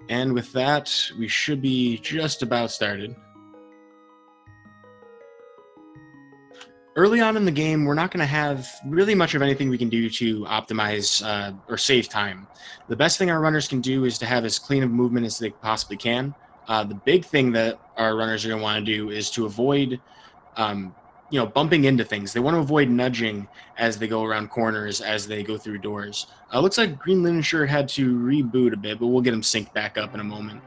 And with that, we should be just about started. Early on in the game, we're not going to have really much of anything we can do to optimize or save time. The best thing our runners can do is to have as clean of movement as they possibly can. The big thing that our runners are going to want to do is to avoid bumping into things. They want to avoid nudging as they go around corners, as they go through doors. Looks like greenlinenshirt had to reboot a bit, but we'll get him synced back up in a moment.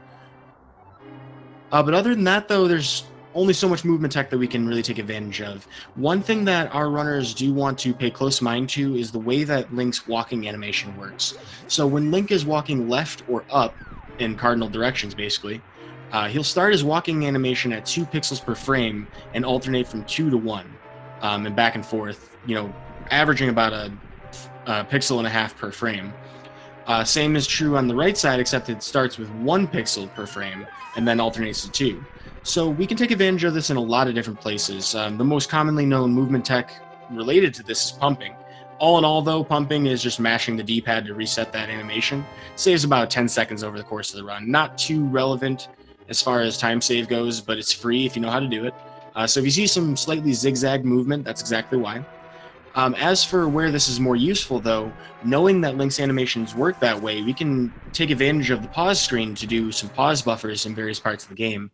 But other than that, though, there's only so much movement tech that we can really take advantage of. One thing that our runners do want to pay close mind to is the way that Link's walking animation works. So when Link is walking left or up in cardinal directions, basically, he'll start his walking animation at 2 pixels per frame and alternate from 2 to 1 and back and forth, averaging about a pixel and a half per frame. Same is true on the right side, except it starts with 1 pixel per frame and then alternates to 2. So we can take advantage of this in a lot of different places. The most commonly known movement tech related to this is pumping. All in all, though, pumping is just mashing the D-pad to reset that animation. Saves about 10 seconds over the course of the run. Not too relevant as far as time save goes, but it's free if you know how to do it. So if you see some slightly zigzag movement, that's exactly why. As for where this is more useful, though, knowing that Link's animations work that way, we can take advantage of the pause screen to do some pause buffers in various parts of the game.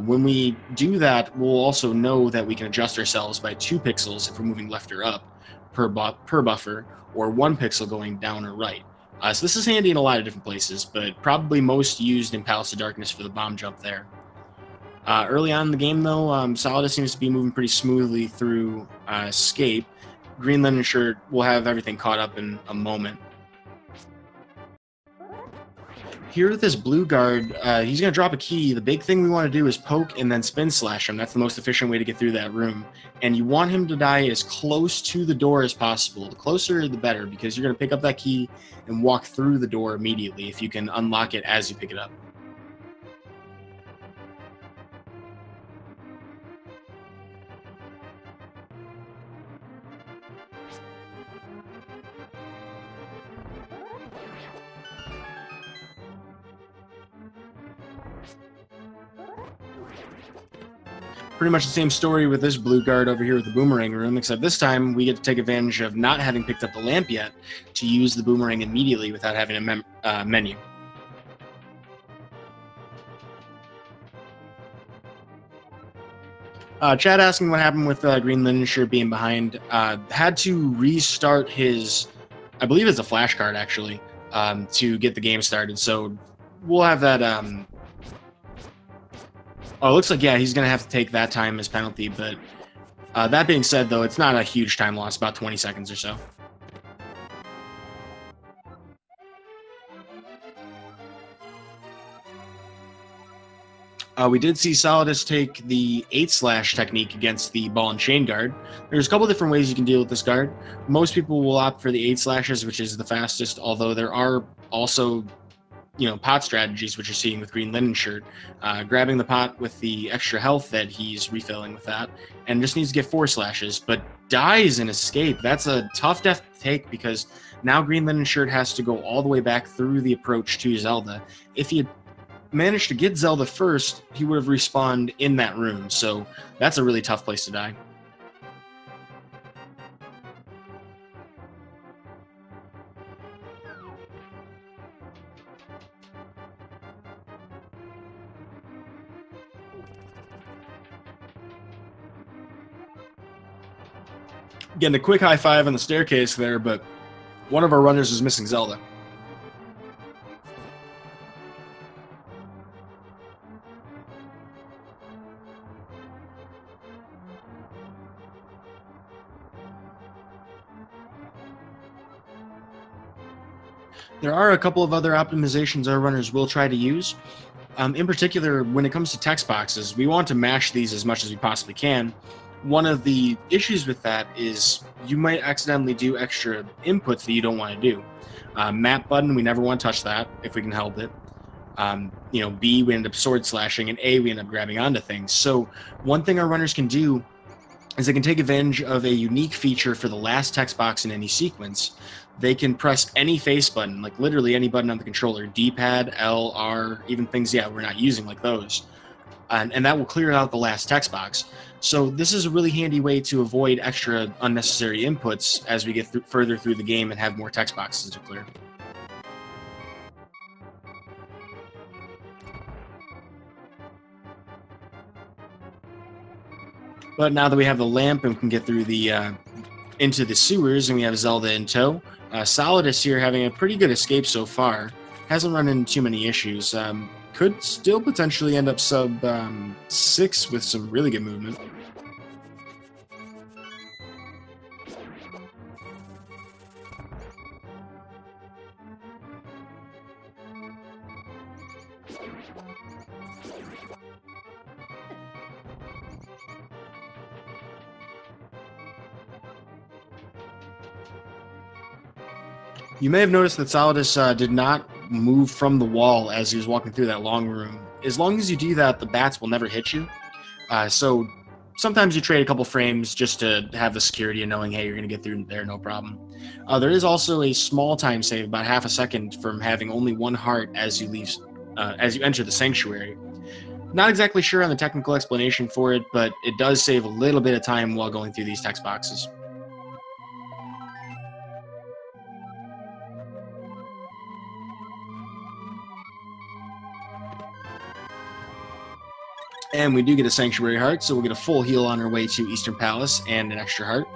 When we do that, we'll also know that we can adjust ourselves by 2 pixels if we're moving left or up per buffer, or 1 pixel going down or right. So this is handy in a lot of different places, but probably most used in Palace of Darkness for the bomb jump there. Early on in the game, though, Solidus seems to be moving pretty smoothly through Escape. Greenlinenshirt will have everything caught up in a moment. Here with this blue guard, he's going to drop a key. The big thing we want to do is poke and then spin slash him. That's the most efficient way to get through that room. And you want him to die as close to the door as possible. The closer, the better, because you're going to pick up that key and walk through the door immediately if you can unlock it as you pick it up. Pretty much the same story with this blue guard over here with the boomerang room, except this time we get to take advantage of not having picked up the lamp yet to use the boomerang immediately without having a menu. Chad asking what happened with greenlinenshirt being behind. Had to restart his, I believe it's a flash card actually, to get the game started. So we'll have that. Oh, it looks like, yeah, he's going to have to take that time as penalty, but that being said, though, it's not a huge time loss, about 20 seconds or so. We did see Solidus take the 8-slash technique against the ball and chain guard. There's a couple different ways you can deal with this guard. Most people will opt for the 8 slashes, which is the fastest, although there are also pot strategies, which you're seeing with greenlinenshirt, grabbing the pot with the extra health that he's refilling with that, and just needs to get 4 slashes, but dies in Escape. That's a tough death to take because now greenlinenshirt has to go all the way back through the approach to Zelda. If he had managed to get Zelda first, he would have respawned in that room, so that's a really tough place to die. Getting a quick high five on the staircase there, but one of our runners is missing Zelda. There are a couple of other optimizations our runners will try to use. In particular, when it comes to text boxes, we want to mash these as much as we possibly can. One of the issues with that is you might accidentally do extra inputs that you don't want to do. Map button, we never want to touch that if we can help it. B, we end up sword slashing, and A, we end up grabbing onto things. So one thing our runners can do is they can take advantage of a unique feature for the last text box in any sequence. They can press any face button, like literally any button on the controller, D-pad, L, R, even things, we're not using, like those. And that will clear out the last text box. So this is a really handy way to avoid extra unnecessary inputs as we get further through the game and have more text boxes to clear. But now that we have the lamp and we can get through the into the sewers, and we have Zelda in tow, Solidus here having a pretty good escape so far. Hasn't run into too many issues. Could still potentially end up sub 6 with some really good movement. You may have noticed that Solidus did not move from the wall as he was walking through that long room. As long as you do that, the bats will never hit you. So sometimes you trade a couple frames just to have the security of knowing, hey, you're going to get through there, no problem. There is also a small time save, about half a second, from having only one heart as you leave, as you enter the sanctuary. Not exactly sure on the technical explanation for it, but it does save a little bit of time while going through these text boxes. And we do get a Sanctuary Heart, so we'll get a full heal on our way to Eastern Palace and an extra heart.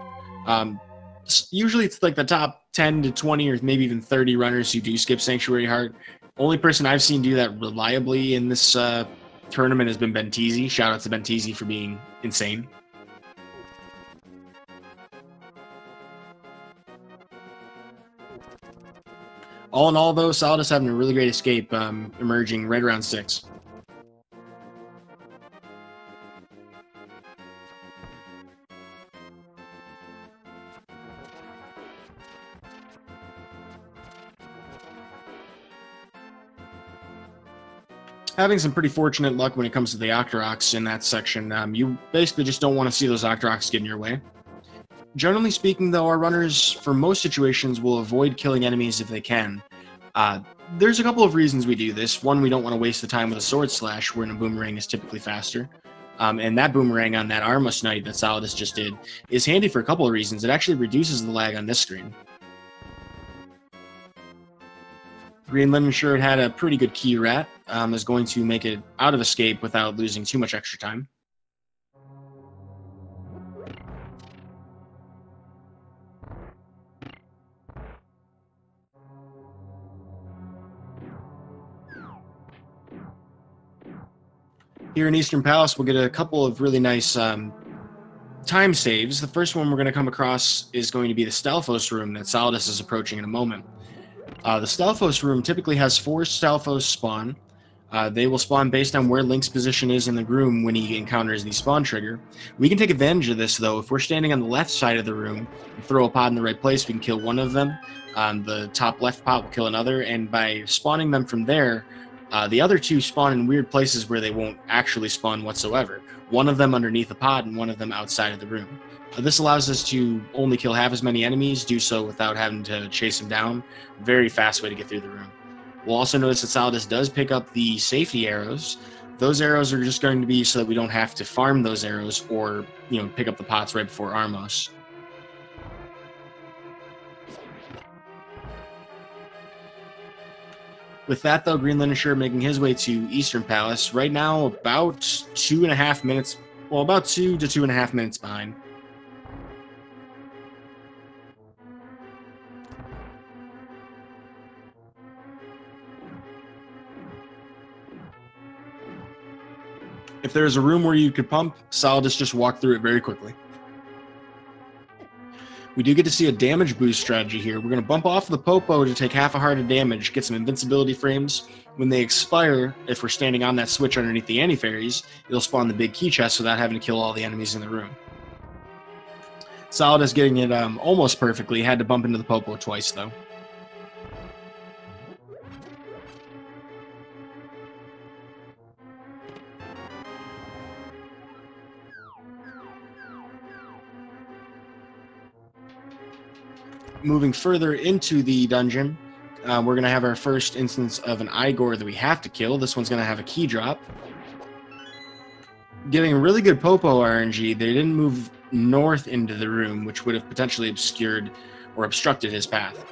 Usually it's like the top 10 to 20 or maybe even 30 runners who do skip Sanctuary Heart. Only person I've seen do that reliably in this tournament has been Bentisi. Shout out to Bentisi for being insane. All in all, though, Solidus having a really great escape, emerging right around 6. Having some pretty fortunate luck when it comes to the Octoroks in that section. You basically just don't want to see those Octoroks get in your way. Generally speaking, though, our runners, for most situations, will avoid killing enemies if they can. There's a couple of reasons we do this. One, we don't want to waste the time with a Sword Slash, where a boomerang is typically faster. And that boomerang on that Armos Knight that Solidus just did is handy for a couple of reasons. It actually reduces the lag on this screen. Greenlinenshirt had a pretty good key rat, is going to make it out of escape without losing too much extra time. Here in Eastern Palace, we'll get a couple of really nice time saves. The first one we're going to come across is going to be the Stalfos room that Solidus is approaching in a moment. The Stalfos room typically has 4 Stalfos spawn. They will spawn based on where Link's position is in the room when he encounters the spawn trigger. We can take advantage of this, though. If we're standing on the left side of the room and throw a pod in the right place, we can kill one of them. The top left pod will kill another, and by spawning them from there, the other 2 spawn in weird places where they won't actually spawn whatsoever. One of them underneath the pod and one of them outside of the room. This allows us to only kill half as many enemies, do so without having to chase them down. Very fast way to get through the room. We'll also notice that Solidus does pick up the safety arrows. Those arrows are just going to be so that we don't have to farm those arrows or, pick up the pots right before Armos. With that, though, Greenlinenshirt making his way to Eastern Palace. Right now, about 2.5 minutes, well, about 2 to 2.5 minutes behind. If there's a room where you could pump, Solidus just walk through it very quickly. We do get to see a damage boost strategy here. We're going to bump off the Popo to take half a heart of damage, get some invincibility frames. When they expire, if we're standing on that switch underneath the anti-fairies, it'll spawn the big key chest without having to kill all the enemies in the room. Solidus getting it almost perfectly. Had to bump into the Popo twice, though. Moving further into the dungeon, we're going to have our first instance of an Igor that we have to kill. This one's going to have a key drop. Getting a really good Popo RNG, they didn't move north into the room, which would have potentially obscured or obstructed his path.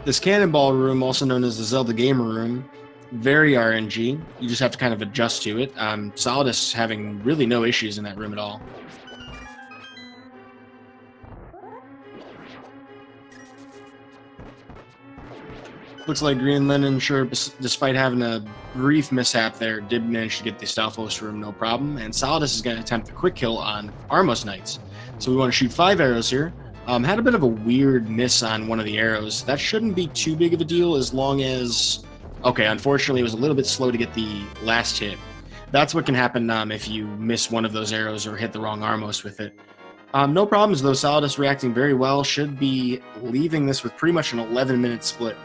This cannonball room, also known as the Zelda Gamer Room, very RNG. You just have to kind of adjust to it. Solidus having really no issues in that room at all. Looks like greenlinenshirt, despite having a brief mishap there, did manage to get the Stalfos room no problem. And Solidus is going to attempt a quick kill on Armos Knights. So we want to shoot 5 arrows here. Had a bit of a weird miss on one of the arrows. That shouldn't be too big of a deal as long as... Okay, unfortunately, it was a little bit slow to get the last hit. That's what can happen if you miss one of those arrows or hit the wrong Armos with it. No problems, though. Solidus reacting very well. Should be leaving this with pretty much an 11-minute split.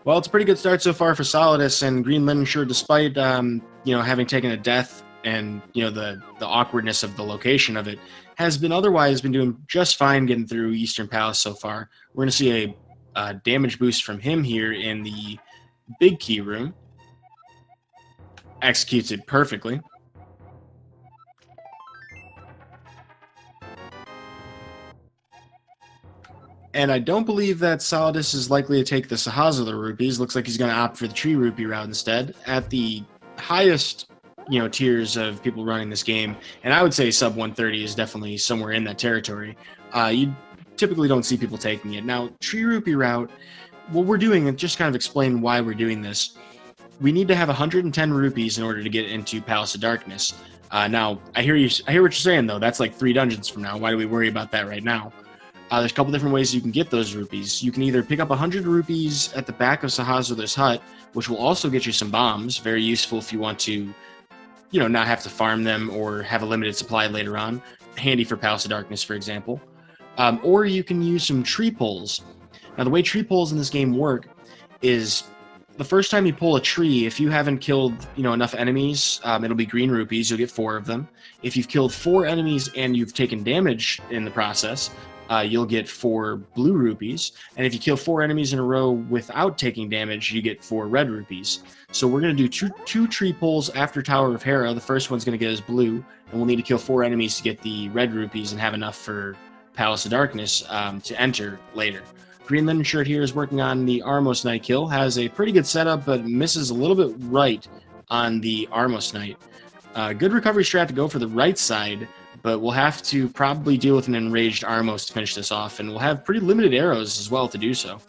Well, it's a pretty good start so far for Solidus, and greenlinenshirt, despite having taken a death and the awkwardness of the location of it, has been otherwise been doing just fine getting through Eastern Palace so far. We're going to see a damage boost from him here in the big key room. Executes it perfectly. And I don't believe that Solidus is likely to take the Sahazula rupees. Looks like he's going to opt for the tree rupee route instead. At the highest, tiers of people running this game, and I would say sub 130 is definitely somewhere in that territory. You typically don't see people taking it. Now, tree rupee route, what we're doing, and just kind of explain why we're doing this. We need to have 110 rupees in order to get into Palace of Darkness. Now, I hear what you're saying though. That's like 3 dungeons from now. Why do we worry about that right now? There's a couple different ways you can get those rupees. You can either pick up 100 rupees at the back of Sahazula's hut, which will also get you some bombs. Very useful if you want to, not have to farm them or have a limited supply later on. Handy for Palace of Darkness, for example. Or you can use some tree pulls. Now, the way tree pulls in this game work is the first time you pull a tree, if you haven't killed, enough enemies, it'll be green rupees. You'll get 4 of them. If you've killed 4 enemies and you've taken damage in the process, you'll get 4 blue rupees. And if you kill 4 enemies in a row without taking damage, you get 4 red rupees. So we're going to do two tree pulls after Tower of Hera. The first one's going to get us blue, and we'll need to kill 4 enemies to get the red rupees and have enough for Palace of Darkness to enter later. greenlinenshirt here is working on the Armos Knight kill. Has a pretty good setup, but misses a little bit right on the Armos Knight. Good recovery strat to go for the right side, but we'll have to probably deal with an enraged Armos to finish this off, and we'll have pretty limited arrows as well to do so.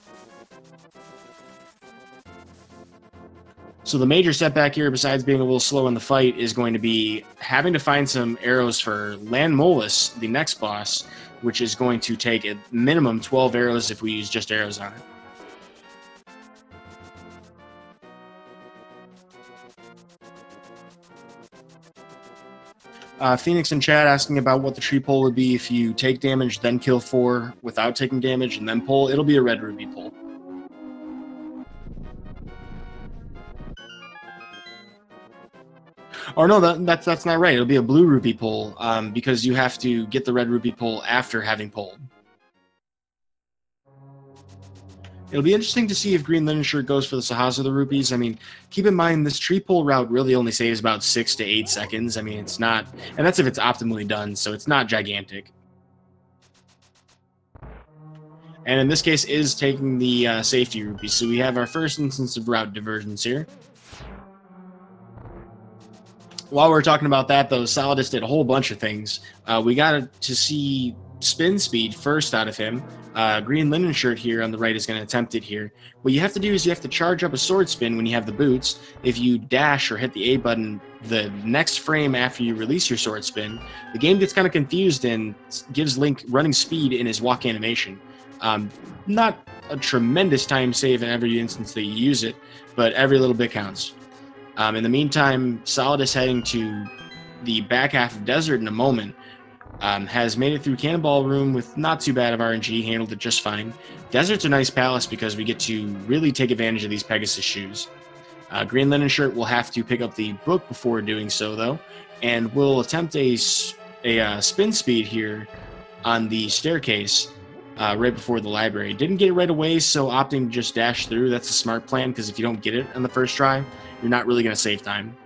So the major setback here, besides being a little slow in the fight, is going to be having to find some arrows for Landmolus, the next boss, which is going to take a minimum 12 arrows if we use just arrows on it. Phoenix in chat asking about what the tree pull would be if you take damage, then kill 4 without taking damage, and then pull. It'll be a red ruby pull. Or no, that's not right. It'll be a blue rupee pull because you have to get the red rupee pull after having pulled. It'll be interesting to see if greenlinenshirt goes for the Sahazula rupees. I mean, keep in mind, this tree pull route really only saves about 6 to 8 seconds. I mean, it's not... And that's if it's optimally done, so it's not gigantic. And in this case, is taking the safety rupees. So we have our first instance of route diversions here. While we're talking about that, though, Solidus did a whole bunch of things. We got to see spin speed first out of him. Greenlinenshirt here on the right is going to attempt it here. What you have to do is you have to charge up a sword spin when you have the boots. If you dash or hit the A button the next frame after you release your sword spin, the game gets kind of confused and gives Link running speed in his walk animation. Not a tremendous time save in every instance that you use it, but every little bit counts. In the meantime, Solidus heading to the back half of Desert in a moment. Has made it through Cannonball Room with not too bad of RNG, handled it just fine. Desert's a nice palace because we get to really take advantage of these Pegasus shoes. Green Linen Shirt will have to pick up the book before doing so, though, and will attempt a spin speed here on the staircase right before the library. Didn't get it right away, so opting to just dash through. That's a smart plan, because if you don't get it on the first try, you're not really going to save time.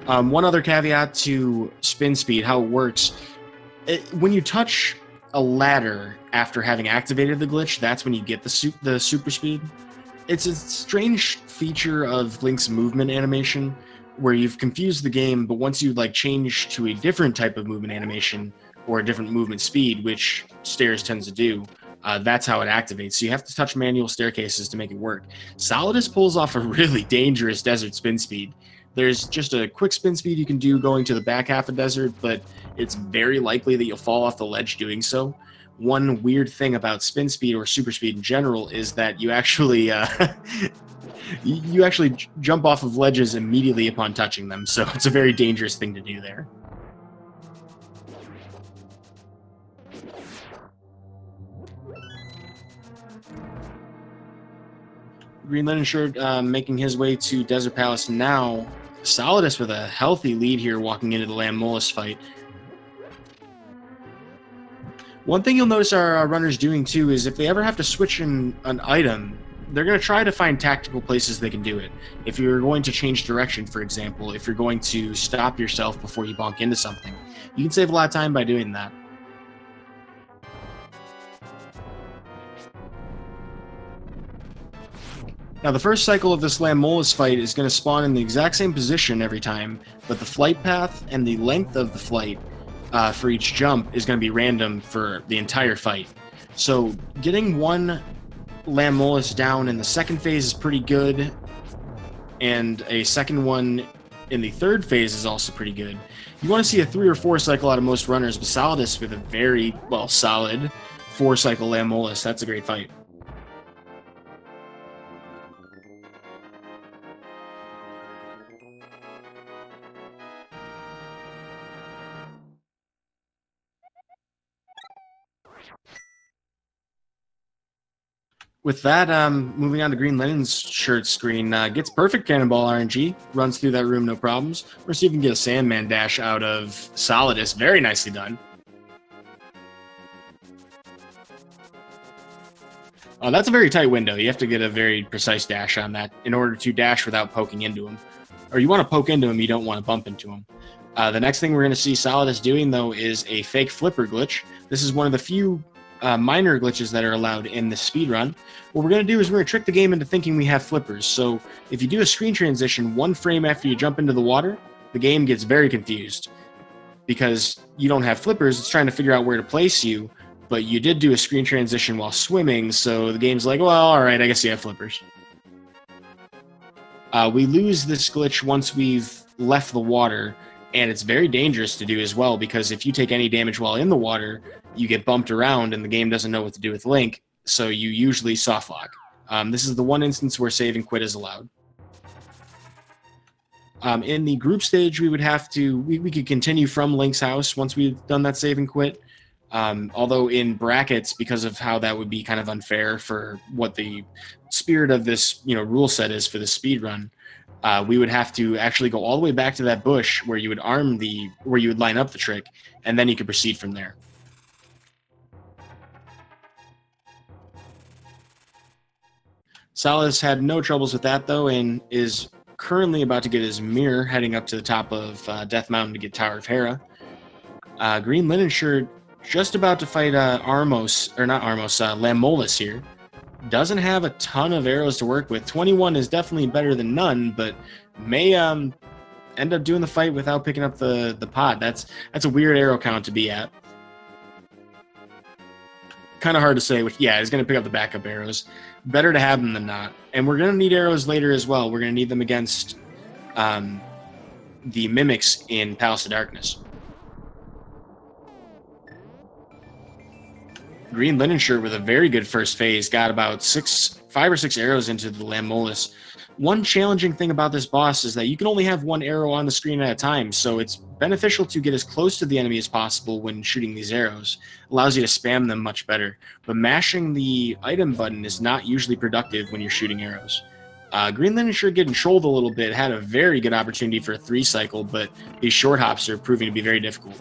One other caveat to spin speed, how it works. When you touch a ladder after having activated the glitch, that's when you get the super speed. It's a strange feature of Link's movement animation where you've confused the game, but once you change to a different type of movement animation or a different movement speed, which Stairs tends to do, that's how it activates. So you have to touch manual staircases to make it work. Solidus pulls off a really dangerous desert spin speed. There's just a quick spin speed you can do going to the back half of Desert, but it's very likely that you'll fall off the ledge doing so. One weird thing about spin speed or super speed in general is that you actually you actually jump off of ledges immediately upon touching them, so it's a very dangerous thing to do there. Green Linen Shirt making his way to Desert Palace now. Solidus with a healthy lead here walking into the Lamb-Molus fight. One thing you'll notice our runners doing too is if they ever have to switch an item, they're going to try to find tactical places they can do it. If you're going to change direction, for example, if you're going to stop yourself before you bonk into something, you can save a lot of time by doing that. Now, the first cycle of this Lamb-Molus fight is going to spawn in the exact same position every time, but the flight path and the length of the flight for each jump is going to be random for the entire fight. So getting one Lamb-Molus down in the second phase is pretty good, and a second one in the third phase is also pretty good. You want to see a 3 or 4 cycle out of most runners, but Solidus with a very, solid 4 cycle Lamb-Molus. That's a great fight. With that, moving on to Green Linen's shirt screen, gets perfect Cannonball RNG, runs through that room no problems. We're see if we can get a Sandman dash out of Solidus. Very nicely done. That's a very tight window. You have to get a very precise dash on that in order to dash without poking into him. Or you want to poke into him, you don't want to bump into him. The next thing we're going to see Solidus doing, though, is a fake flipper glitch. This is one of the few minor glitches that are allowed in the speedrun. What we're going to do is we're going to trick the game into thinking we have flippers. So if you do a screen transition 1 frame after you jump into the water, the game gets very confused. Because you don't have flippers, it's trying to figure out where to place you, but you did do a screen transition while swimming, so the game's like, well, alright, I guess you have flippers. We lose this glitch once we've left the water, and it's very dangerous to do as well, because if you take any damage while in the water, you get bumped around and the game doesn't know what to do with Link, so you usually soft lock. This is the one instance where save and quit is allowed. In the group stage, we would have to, we could continue from Link's house once we've done that save and quit. Although in brackets, because of how that would be kind of unfair for what the spirit of this rule set is for the speed run, we would have to actually go all the way back to that bush where you would where you would line up the trick, and then you could proceed from there. Solidus had no troubles with that though, and is currently about to get his mirror heading up to the top of Death Mountain to get Tower of Hera. Green Linen Shirt just about to fight Lamb-Molus here. Doesn't have a ton of arrows to work with. 21 is definitely better than none, but may end up doing the fight without picking up the pod. That's a weird arrow count to be at. Kind of hard to say. Yeah, he's going to pick up the backup arrows. Better to have them than not. And we're going to need arrows later as well. We're going to need them against the Mimics in Palace of Darkness. Green Linen Shirt with a very good first phase. Got about 5 5 or 6 arrows into the Lamolus. One challenging thing about this boss is that you can only have 1 arrow on the screen at a time, so it's beneficial to get as close to the enemy as possible when shooting these arrows. It allows you to spam them much better, but mashing the item button is not usually productive when you're shooting arrows. Green Linen Shirt getting trolled a little bit, had a very good opportunity for a 3 cycle, but these short hops are proving to be very difficult.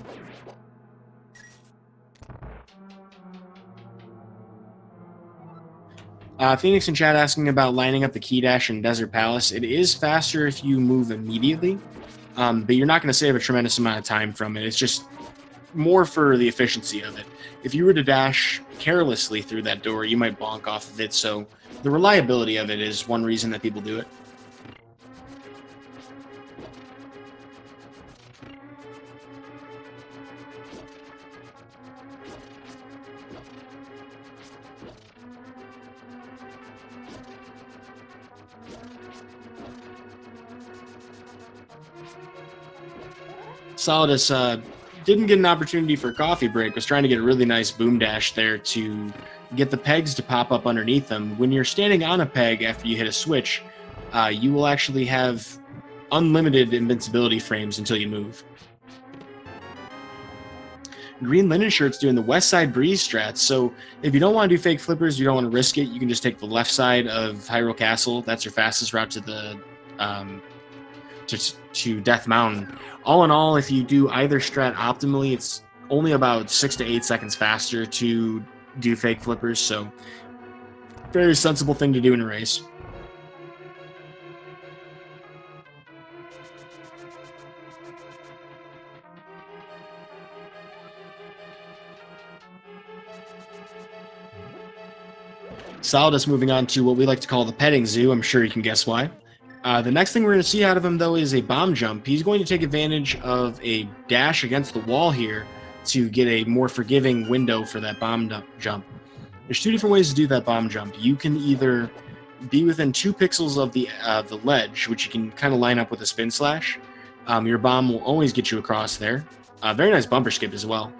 Phoenix in chat asking about lining up the key dash in Desert Palace. It is faster if you move immediately, but you're not going to save a tremendous amount of time from it. It's just more for the efficiency of it. If you were to dash carelessly through that door, you might bonk off of it, so the reliability of it is one reason that people do it. Solidus didn't get an opportunity for a coffee break, was trying to get a really nice boom dash there to get the pegs to pop up underneath them. When you're standing on a peg after you hit a switch, you will actually have unlimited invincibility frames until you move. Green Linen Shirt's doing the West Side Breeze strats, so if you don't want to do fake flippers, you don't want to risk it, you can just take the left side of Hyrule Castle. That's your fastest route to the to Death Mountain. All in all, if you do either strat optimally, it's only about 6 to 8 seconds faster to do fake flippers, so very sensible thing to do in a race. Solidus moving on to what we like to call the petting zoo. I'm sure you can guess why. The next thing we're going to see out of him, though, is a bomb jump. He's going to take advantage of a dash against the wall here to get a more forgiving window for that bomb jump. There's 2 different ways to do that bomb jump. You can either be within 2 pixels of the ledge, which you can kind of line up with a spin slash. Your bomb will always get you across there. Very nice bumper skip as well.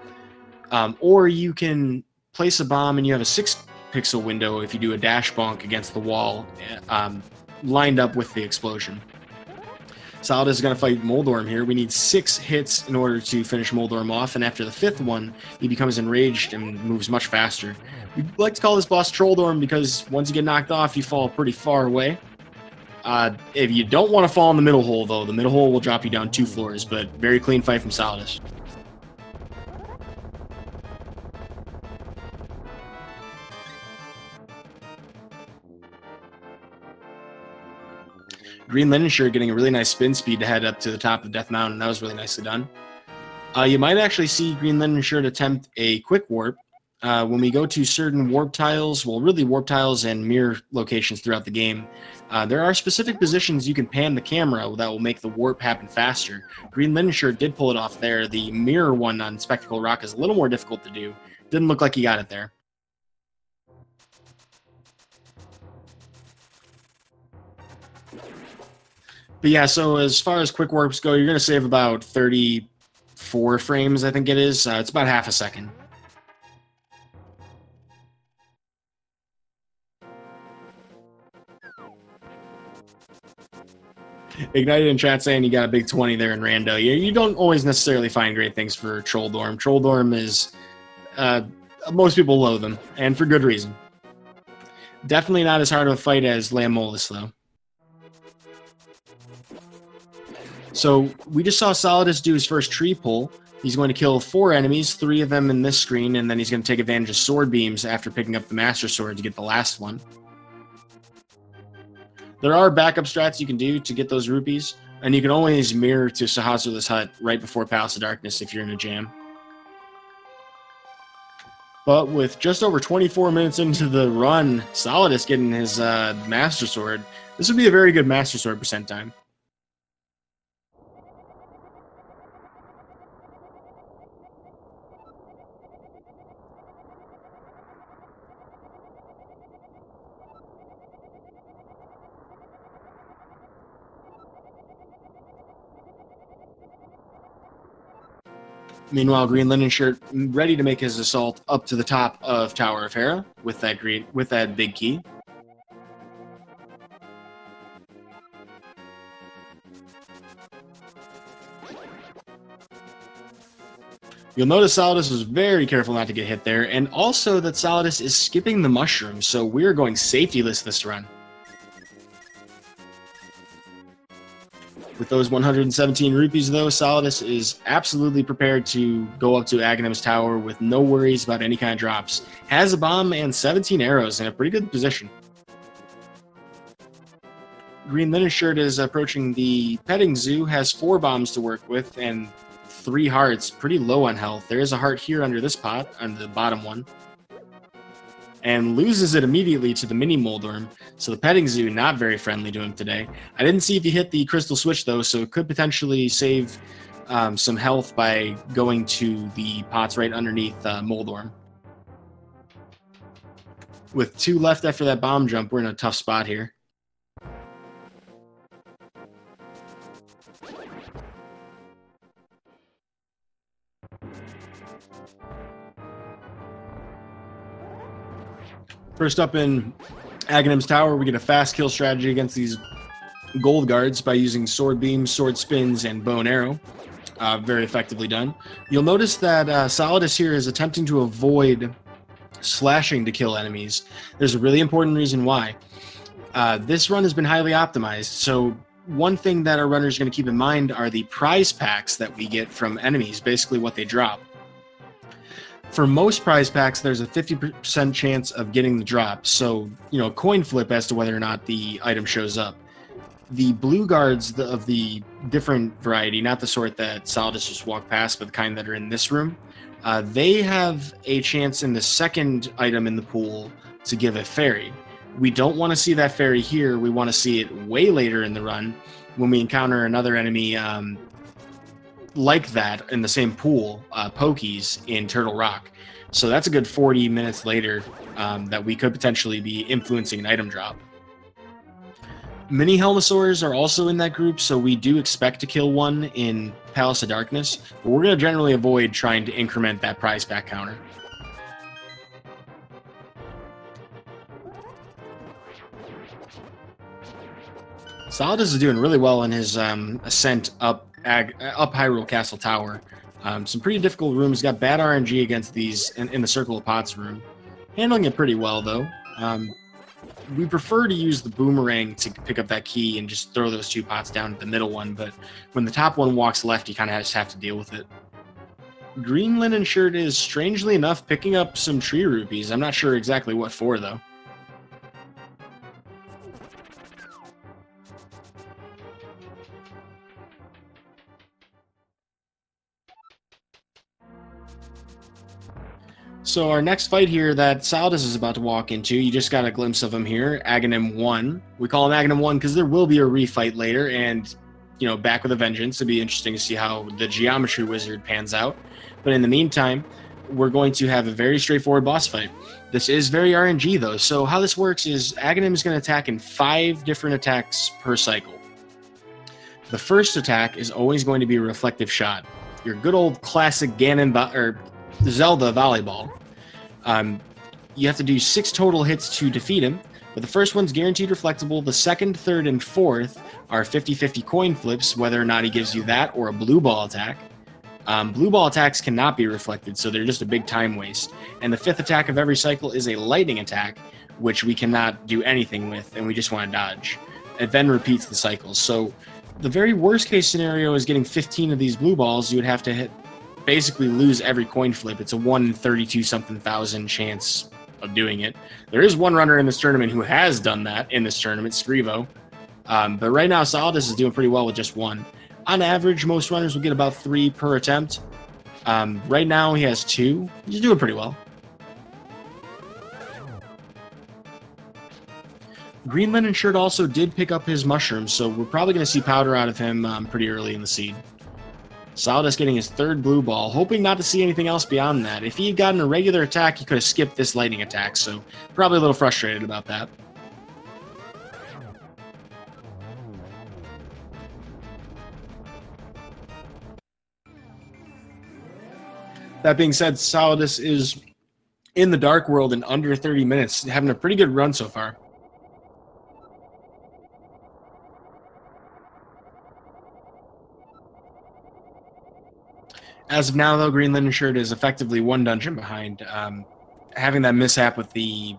Or you can place a bomb and you have a 6-pixel window if you do a dash bonk against the wall, lined up with the explosion. Solidus is going to fight Moldorm here. We need 6 hits in order to finish Moldorm off, and after the 5th one, he becomes enraged and moves much faster. We like to call this boss Trolldorm because once you get knocked off, you fall pretty far away. If you don't want to fall in the middle hole, though, the middle hole will drop you down 2 floors, but very clean fight from Solidus. Green Linen Shirt getting a really nice spin speed to head up to the top of Death Mountain. That was really nicely done. You might actually see Green Linen Shirt attempt a quick warp. When we go to certain warp tiles, well, really warp tiles and mirror locations throughout the game, there are specific positions you can pan the camera that will make the warp happen faster. Green Linen Shirt did pull it off there. The mirror one on Spectacle Rock is a little more difficult to do. Didn't look like he got it there. But yeah, so as far as quick warps go, you're going to save about 34 frames, I think it is. It's about half a second. Ignited in chat saying you got a big 20 there in Rando. You don't always necessarily find great things for Trolldorm. Trolldorm is... most people loathe them, and for good reason. Definitely not as hard of a fight as Lamolus, though. So we just saw Solidus do his first tree pull. He's going to kill 4 enemies, 3 of them in this screen, and then he's going to take advantage of sword beams after picking up the Master Sword to get the last one. There are backup strats you can do to get those rupees, and you can always mirror to Sahasrah's hut right before Palace of Darkness if you're in a jam. But with just over 24 minutes into the run, Solidus getting his Master Sword, this would be a very good Master Sword percent time. Meanwhile, Green Linen Shirt ready to make his assault up to the top of Tower of Hera with that big key. You'll notice Solidus was very careful not to get hit there, and also that Solidus is skipping the mushroom, so we're going safety-less this run. With those 117 rupees, though, Solidus is absolutely prepared to go up to Aghanim's tower with no worries about any kind of drops. Has a bomb and 17 arrows in a pretty good position. Green Linen Shirt is approaching the petting zoo, has 4 bombs to work with, and 3 hearts, pretty low on health. There is a heart here under this pot, under the bottom one. And loses it immediately to the mini Moldorm, so the petting zoo not very friendly to him today. I didn't see if he hit the crystal switch though, so it could potentially save some health by going to the pots right underneath Moldorm. With 2 left after that bomb jump, we're in a tough spot here. First up in Aghanim's tower, we get a fast kill strategy against these gold guards by using sword beams, sword spins, and bow and arrow. Very effectively done. You'll notice that Solidus here is attempting to avoid slashing to kill enemies. There's a really important reason why. This run has been highly optimized, so one thing that our runners are going to keep in mind are the prize packs that we get from enemies, basically what they drop. For most prize packs, there's a 50% chance of getting the drop, so, you know, coin flip as to whether or not the item shows up. The blue guards of the different variety, not the sort that Solidus just walked past, but the kind that are in this room, they have a chance in the second item in the pool to give a fairy. We don't want to see that fairy here. We want to see it way later in the run when we encounter another enemy like that in the same pool, Pokies in Turtle Rock. So that's a good 40 minutes later that we could potentially be influencing an item drop. Mini Helmosaurs are also in that group, so we do expect to kill one in Palace of Darkness, but we're going to generally avoid trying to increment that prize pack counter. Solidus is doing really well in his ascent up Hyrule Castle Tower. Some pretty difficult rooms. Got bad RNG against these in the Circle of Pots room. Handling it pretty well, though. We prefer to use the boomerang to pick up that key and just throw those 2 pots down at the middle one, but when the top one walks left, you kind of just have to deal with it. Green Linen Shirt is, strangely enough, picking up some tree rupees. I'm not sure exactly what for, though. So our next fight here that Solidus is about to walk into, you just got a glimpse of him here, Aghanim 1. We call him Aghanim 1 because there will be a refight later, and, you know, back with a vengeance. It'll be interesting to see how the Geometry Wizard pans out. But in the meantime, we're going to have a very straightforward boss fight. This is very RNG, though. So how this works is Aghanim is going to attack in 5 different attacks per cycle. The first attack is always going to be a reflective shot. Your good old classic Zelda volleyball. You have to do 6 total hits to defeat him, but the first one's guaranteed reflectable. The second, third, and fourth are 50-50 coin flips, whether or not he gives you that or a blue ball attack. Blue ball attacks cannot be reflected, so they're just a big time waste. And the 5th attack of every cycle is a lightning attack, which we cannot do anything with, and we just want to dodge. It then repeats the cycle. So the very worst case scenario is getting 15 of these blue balls. You would have to basically lose every coin flip. It's a 1 in 32-something thousand chance of doing it. There is one runner in this tournament who has done that in this tournament, Scrivo. But right now, Solidus is doing pretty well with just 1. On average, most runners will get about 3 per attempt. Right now, he has 2. He's doing pretty well. Green Linen Shirt also did pick up his mushrooms, so we're probably going to see powder out of him pretty early in the seed. Solidus getting his 3rd blue ball, hoping not to see anything else beyond that. If he had gotten a regular attack, he could have skipped this lightning attack, so probably a little frustrated about that. That being said, Solidus is in the Dark World in under 30 minutes, having a pretty good run so far. As of now, though, Green Linen Shirt is effectively one dungeon behind. Having that mishap with the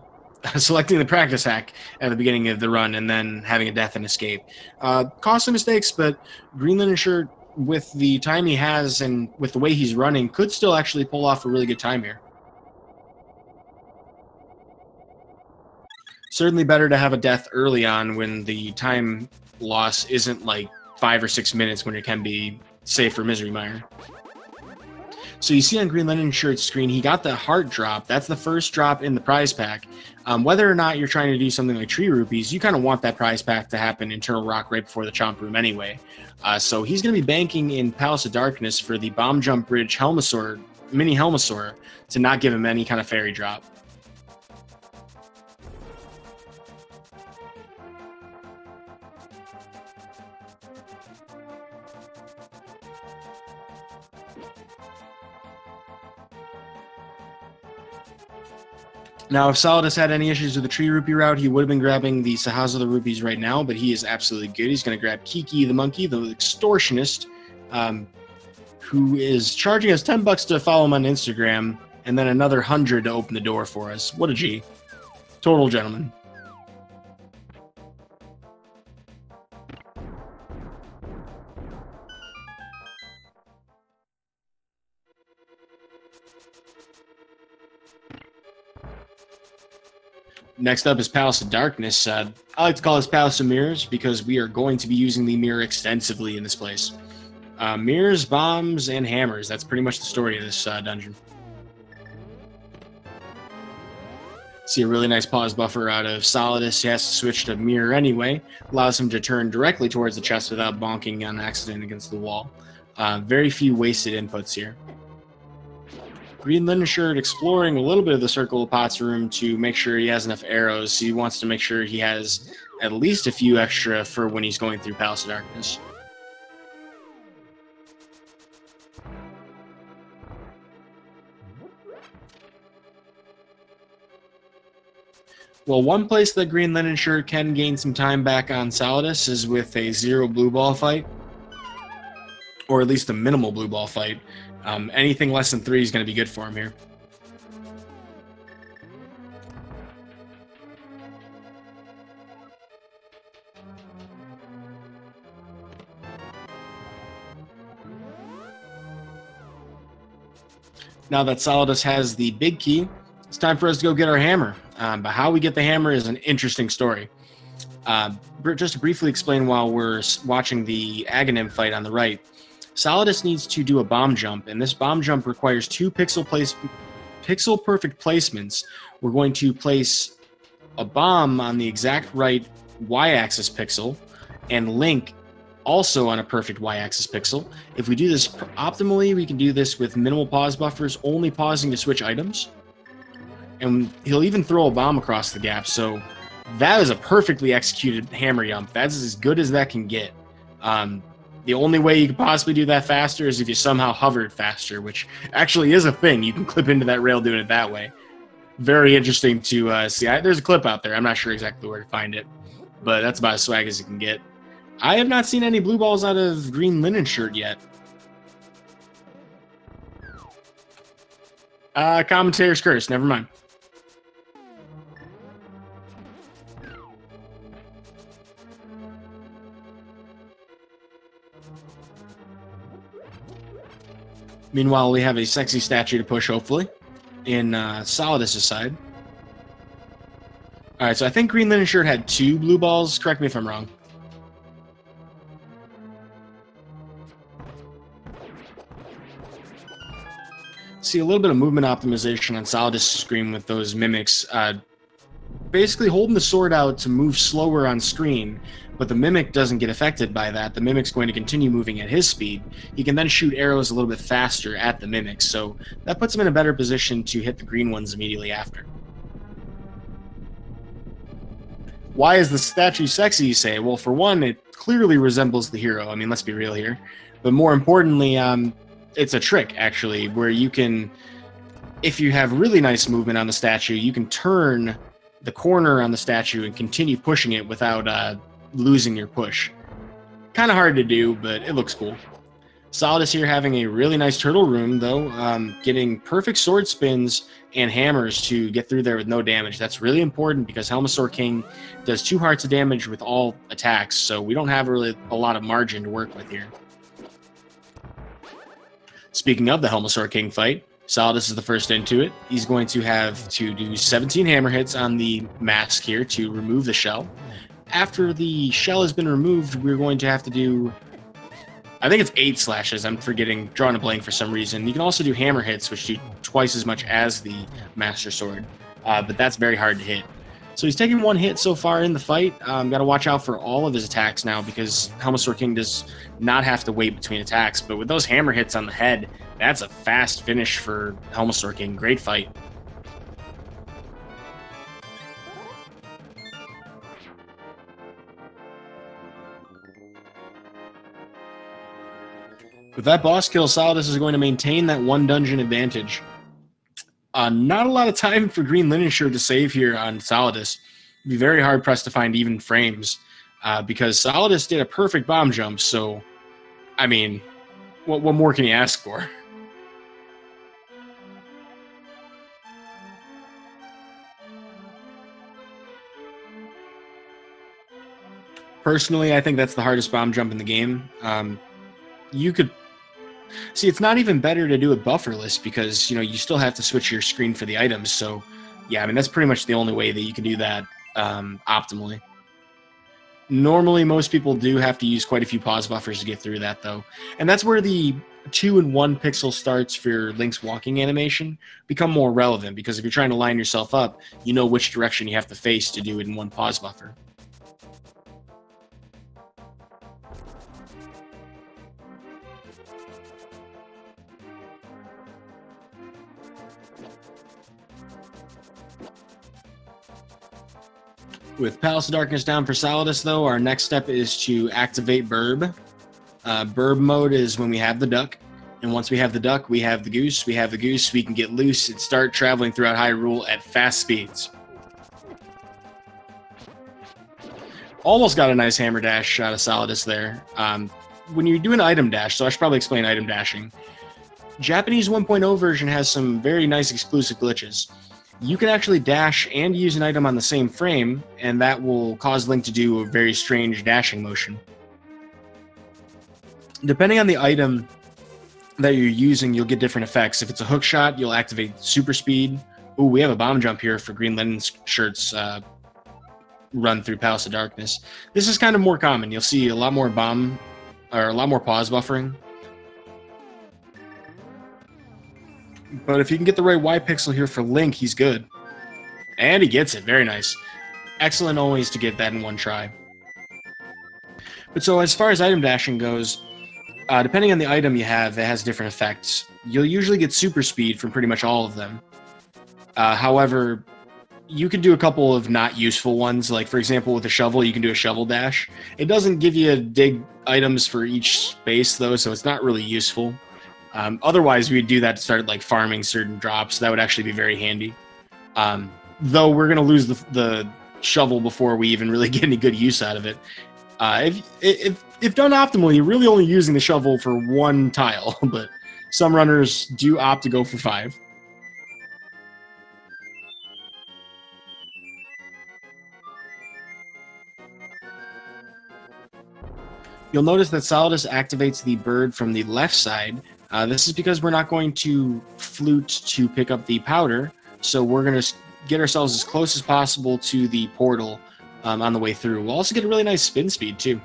selecting the practice hack at the beginning of the run and then having a death and escape. Costly mistakes, but Green Linen Shirt, with the time he has and with the way he's running, could still actually pull off a really good time here. Certainly better to have a death early on when the time loss isn't like 5 or 6 minutes when it can be safe for Misery Mire. So you see on Green Linen Shirt's screen, he got the heart drop. That's the first drop in the prize pack. Whether or not you're trying to do something like Tree Rupees, you kind of want that prize pack to happen in Eternal Rock right before the Chomp Room anyway. So he's going to be banking in Palace of Darkness for the Bomb Jump Bridge Helmasaur, Mini Helmasaur, to not give him any kind of fairy drop. Now, if Solidus had any issues with the Tree Rupee route, he would have been grabbing the Sahaza of the Rupees right now, but he is absolutely good. He's going to grab Kiki the Monkey, the extortionist, who is charging us $10 to follow him on Instagram, and then another 100 to open the door for us. What a G. Total gentleman. Next up is Palace of Darkness. I like to call this Palace of Mirrors because we are going to be using the mirror extensively in this place. Mirrors, bombs, and hammers. That's pretty much the story of this dungeon. See a really nice pause buffer out of Solidus. He has to switch to mirror anyway. Allows him to turn directly towards the chest without bonking on accident against the wall. Very few wasted inputs here. Green Linen Shirt exploring a little bit of the Circle of Pots room to make sure he has enough arrows. He wants to make sure he has at least a few extra for when he's going through Palace of Darkness. Well, one place that Green Linen Shirt can gain some time back on Solidus is with a 0 blue ball fight, or at least a minimal blue ball fight. Anything less than 3 is going to be good for him here. Now that Solidus has the big key, it's time for us to go get our hammer. But how we get the hammer is an interesting story. Just to briefly explain while we're watching the Aghanim fight on the right, Solidus needs to do a bomb jump, and this bomb jump requires 2 pixel perfect placements. We're going to place a bomb on the exact right y-axis pixel, and Link also on a perfect y-axis pixel. If we do this optimally, we can do this with minimal pause buffers, only pausing to switch items. And he'll even throw a bomb across the gap, so that is a perfectly executed hammer jump. That's as good as that can get. The only way you could possibly do that faster is if you somehow hovered faster, which actually is a thing. You can clip into that rail doing it that way. Very interesting to see. There's a clip out there. I'm not sure exactly where to find it, but that's about as swag as you can get. I have not seen any blue balls out of Green Linen Shirt yet. Commentator's curse. Never mind. Meanwhile, we have a sexy statue to push, hopefully, in Solidus' side. Alright, so I think Green Linen Shirt had 2 blue balls. Correct me if I'm wrong. See a little bit of movement optimization on Solidus' screen with those mimics. Basically holding the sword out to move slower on screen, but the Mimic doesn't get affected by that. The Mimic's going to continue moving at his speed. He can then shoot arrows a little bit faster at the Mimic, so that puts him in a better position to hit the green ones immediately after. Why is the statue sexy, you say? Well, for one, it clearly resembles the hero. I mean, let's be real here. But more importantly, it's a trick, actually, where you can, if you have really nice movement on the statue, you can turn the corner on the statue and continue pushing it without losing your push. Kind of hard to do, but it looks cool. Solidus here having a really nice turtle room, though, getting perfect sword spins and hammers to get through there with no damage. That's really important because Helmasaur King does 2 hearts of damage with all attacks, so we don't have really a lot of margin to work with here. Speaking of the Helmasaur King fight, Solidus is the first into it. He's going to have to do 17 hammer hits on the mask here to remove the shell. After the shell has been removed, we're going to have to do, I think it's 8 slashes. I'm drawing a blank for some reason. You can also do hammer hits, which do twice as much as the Master Sword, but that's very hard to hit. So he's taking 1 hit so far in the fight. Got to watch out for all of his attacks now because Helmasaur King does not have to wait between attacks. But with those hammer hits on the head, that's a fast finish for Helmasaur King. Great fight. With that boss kill, Solidus is going to maintain that 1 dungeon advantage. Not a lot of time for Greenlinenshirt to save here on Solidus. It'd be very hard pressed to find even frames because Solidus did a perfect bomb jump. So, I mean, what more can you ask for? Personally, I think that's the hardest bomb jump in the game. You could see it's not even better to do it bufferless because you still have to switch your screen for the items. So, yeah, I mean that's pretty much the only way that you can do that optimally. Normally, most people do have to use quite a few pause buffers to get through that, though, and that's where the 2 and 1 pixel starts for Link's walking animation become more relevant because if you're trying to line yourself up, you know which direction you have to face to do it in 1 pause buffer. With Palace of Darkness down for Solidus, though, our next step is to activate Burb. Burb mode is when we have the duck, and once we have the duck, we have the goose. We have the goose, we can get loose and start traveling throughout Hyrule at fast speeds. Almost got a nice hammer dash out of Solidus there. When you do an item dash, so I should probably explain item dashing, Japanese 1.0 version has some very nice exclusive glitches. You can actually dash and use an item on the same frame, and that will cause Link to do a very strange dashing motion. Depending on the item that you're using, you'll get different effects. If it's a hook shot, you'll activate super speed. Ooh, we have a bomb jump here for Greenlinenshirt's run through Palace of Darkness. This is kind of more common. You'll see a lot more a lot more pause buffering. But if you can get the right Y pixel here for Link, he's good. And he gets it. Very nice. Excellent always to get that in 1 try. But so as far as item dashing goes, depending on the item you have, it has different effects. You'll usually get super speed from pretty much all of them. However, you can do a couple of not useful ones. Like, for example, with a shovel, you can do a shovel dash. It doesn't give you dig items for each space, though, so it's not really useful. Otherwise, we'd do that to start like farming certain drops. That would actually be very handy. Though we're going to lose the shovel before we even really get any good use out of it. If done optimally, you're really only using the shovel for 1 tile, but some runners do opt to go for 5. You'll notice that Solidus activates the bird from the left side. This is because we're not going to flute to pick up the powder, so we're going to get ourselves as close as possible to the portal on the way through. We'll also get a really nice spin speed, too.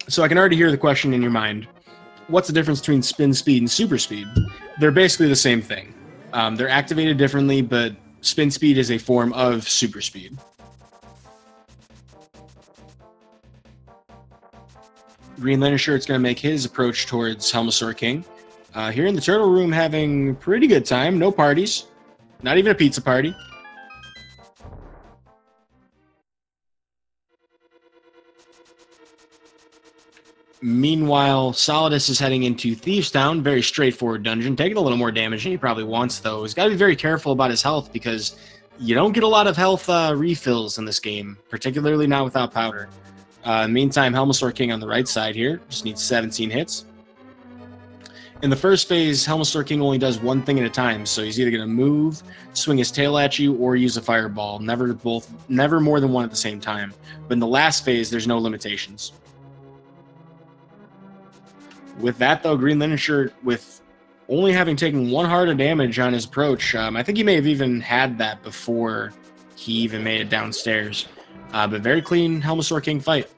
So I can already hear the question in your mind. What's the difference between spin speed and super speed? They're basically the same thing. They're activated differently, but spin speed is a form of super speed. Greenlinenshirt's going to make his approach towards Helmasaur King. Here in the turtle room having a pretty good time. No parties. Not even a pizza party. Meanwhile, Solidus is heading into Thieves Town, very straightforward dungeon, taking a little more damage than he probably wants, though. He's got to be very careful about his health because you don't get a lot of health refills in this game, particularly not without powder. Meantime, Helmasaur King on the right side here just needs 17 hits. In the first phase, Helmasaur King only does one thing at a time, so he's either going to move, swing his tail at you, or use a fireball. Never more than one at the same time. But in the last phase, there's no limitations. With that, though, Green Linen Shirt, with only having taken 1 heart of damage on his approach, I think he may have even had that before he even made it downstairs. But very clean Helmasaur King fight.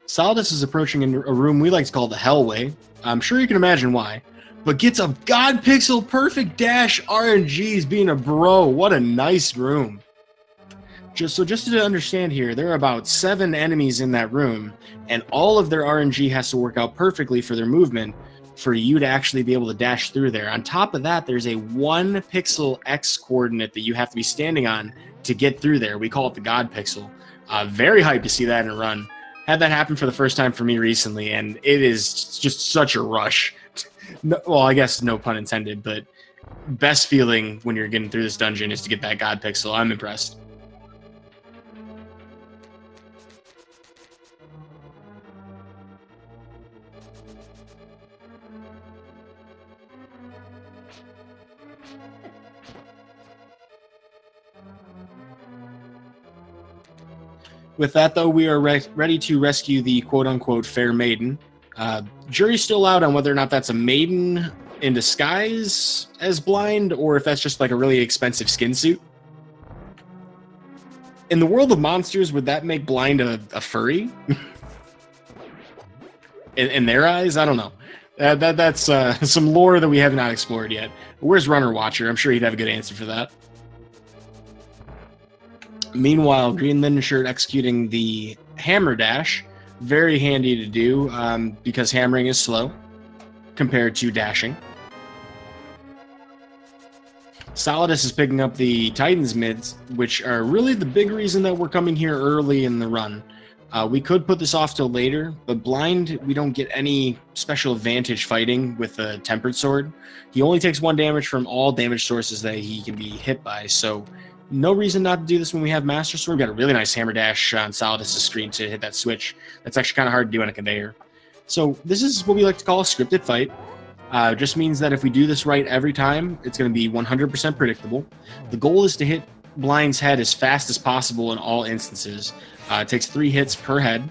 Solidus is approaching in a room we like to call the Hellway. I'm sure you can imagine why. But gets a God Pixel perfect dash RNGs being a bro. What a nice room. Just to understand here, there are about 7 enemies in that room, and all of their RNG has to work out perfectly for their movement for you to actually be able to dash through there. On top of that, there's a 1 pixel X coordinate that you have to be standing on to get through there. We call it the God Pixel. Very hyped to see that in a run. Had that happen for the first time for me recently, and it is just such a rush. No, well, I guess no pun intended, but best feeling when you're getting through this dungeon is to get that God Pixel. I'm impressed. With that, though, we are ready to rescue the quote-unquote fair maiden. Jury's still out on whether or not that's a maiden in disguise as blind, or if that's just like a really expensive skin suit. In the world of monsters, would that make blind a furry? in their eyes? I don't know. That's some lore that we have not explored yet. Where's Runner Watcher? I'm sure he'd have a good answer for that. Meanwhile, Green Linen Shirt executing the hammer dash. Very handy to do because hammering is slow compared to dashing. Solidus is picking up the Titan's mids, which are really the big reason that we're coming here early in the run. We could put this off till later, but blind, we don't get any special advantage fighting with a tempered sword. He only takes 1 damage from all damage sources that he can be hit by, so no reason not to do this when we have Master Sword. We've got a really nice hammer dash on Solidus' screen to hit that switch. That's actually kind of hard to do on a conveyor. So this is what we like to call a scripted fight. Just means that if we do this right every time, it's going to be 100% predictable. The goal is to hit Blind's head as fast as possible in all instances. It takes 3 hits per head.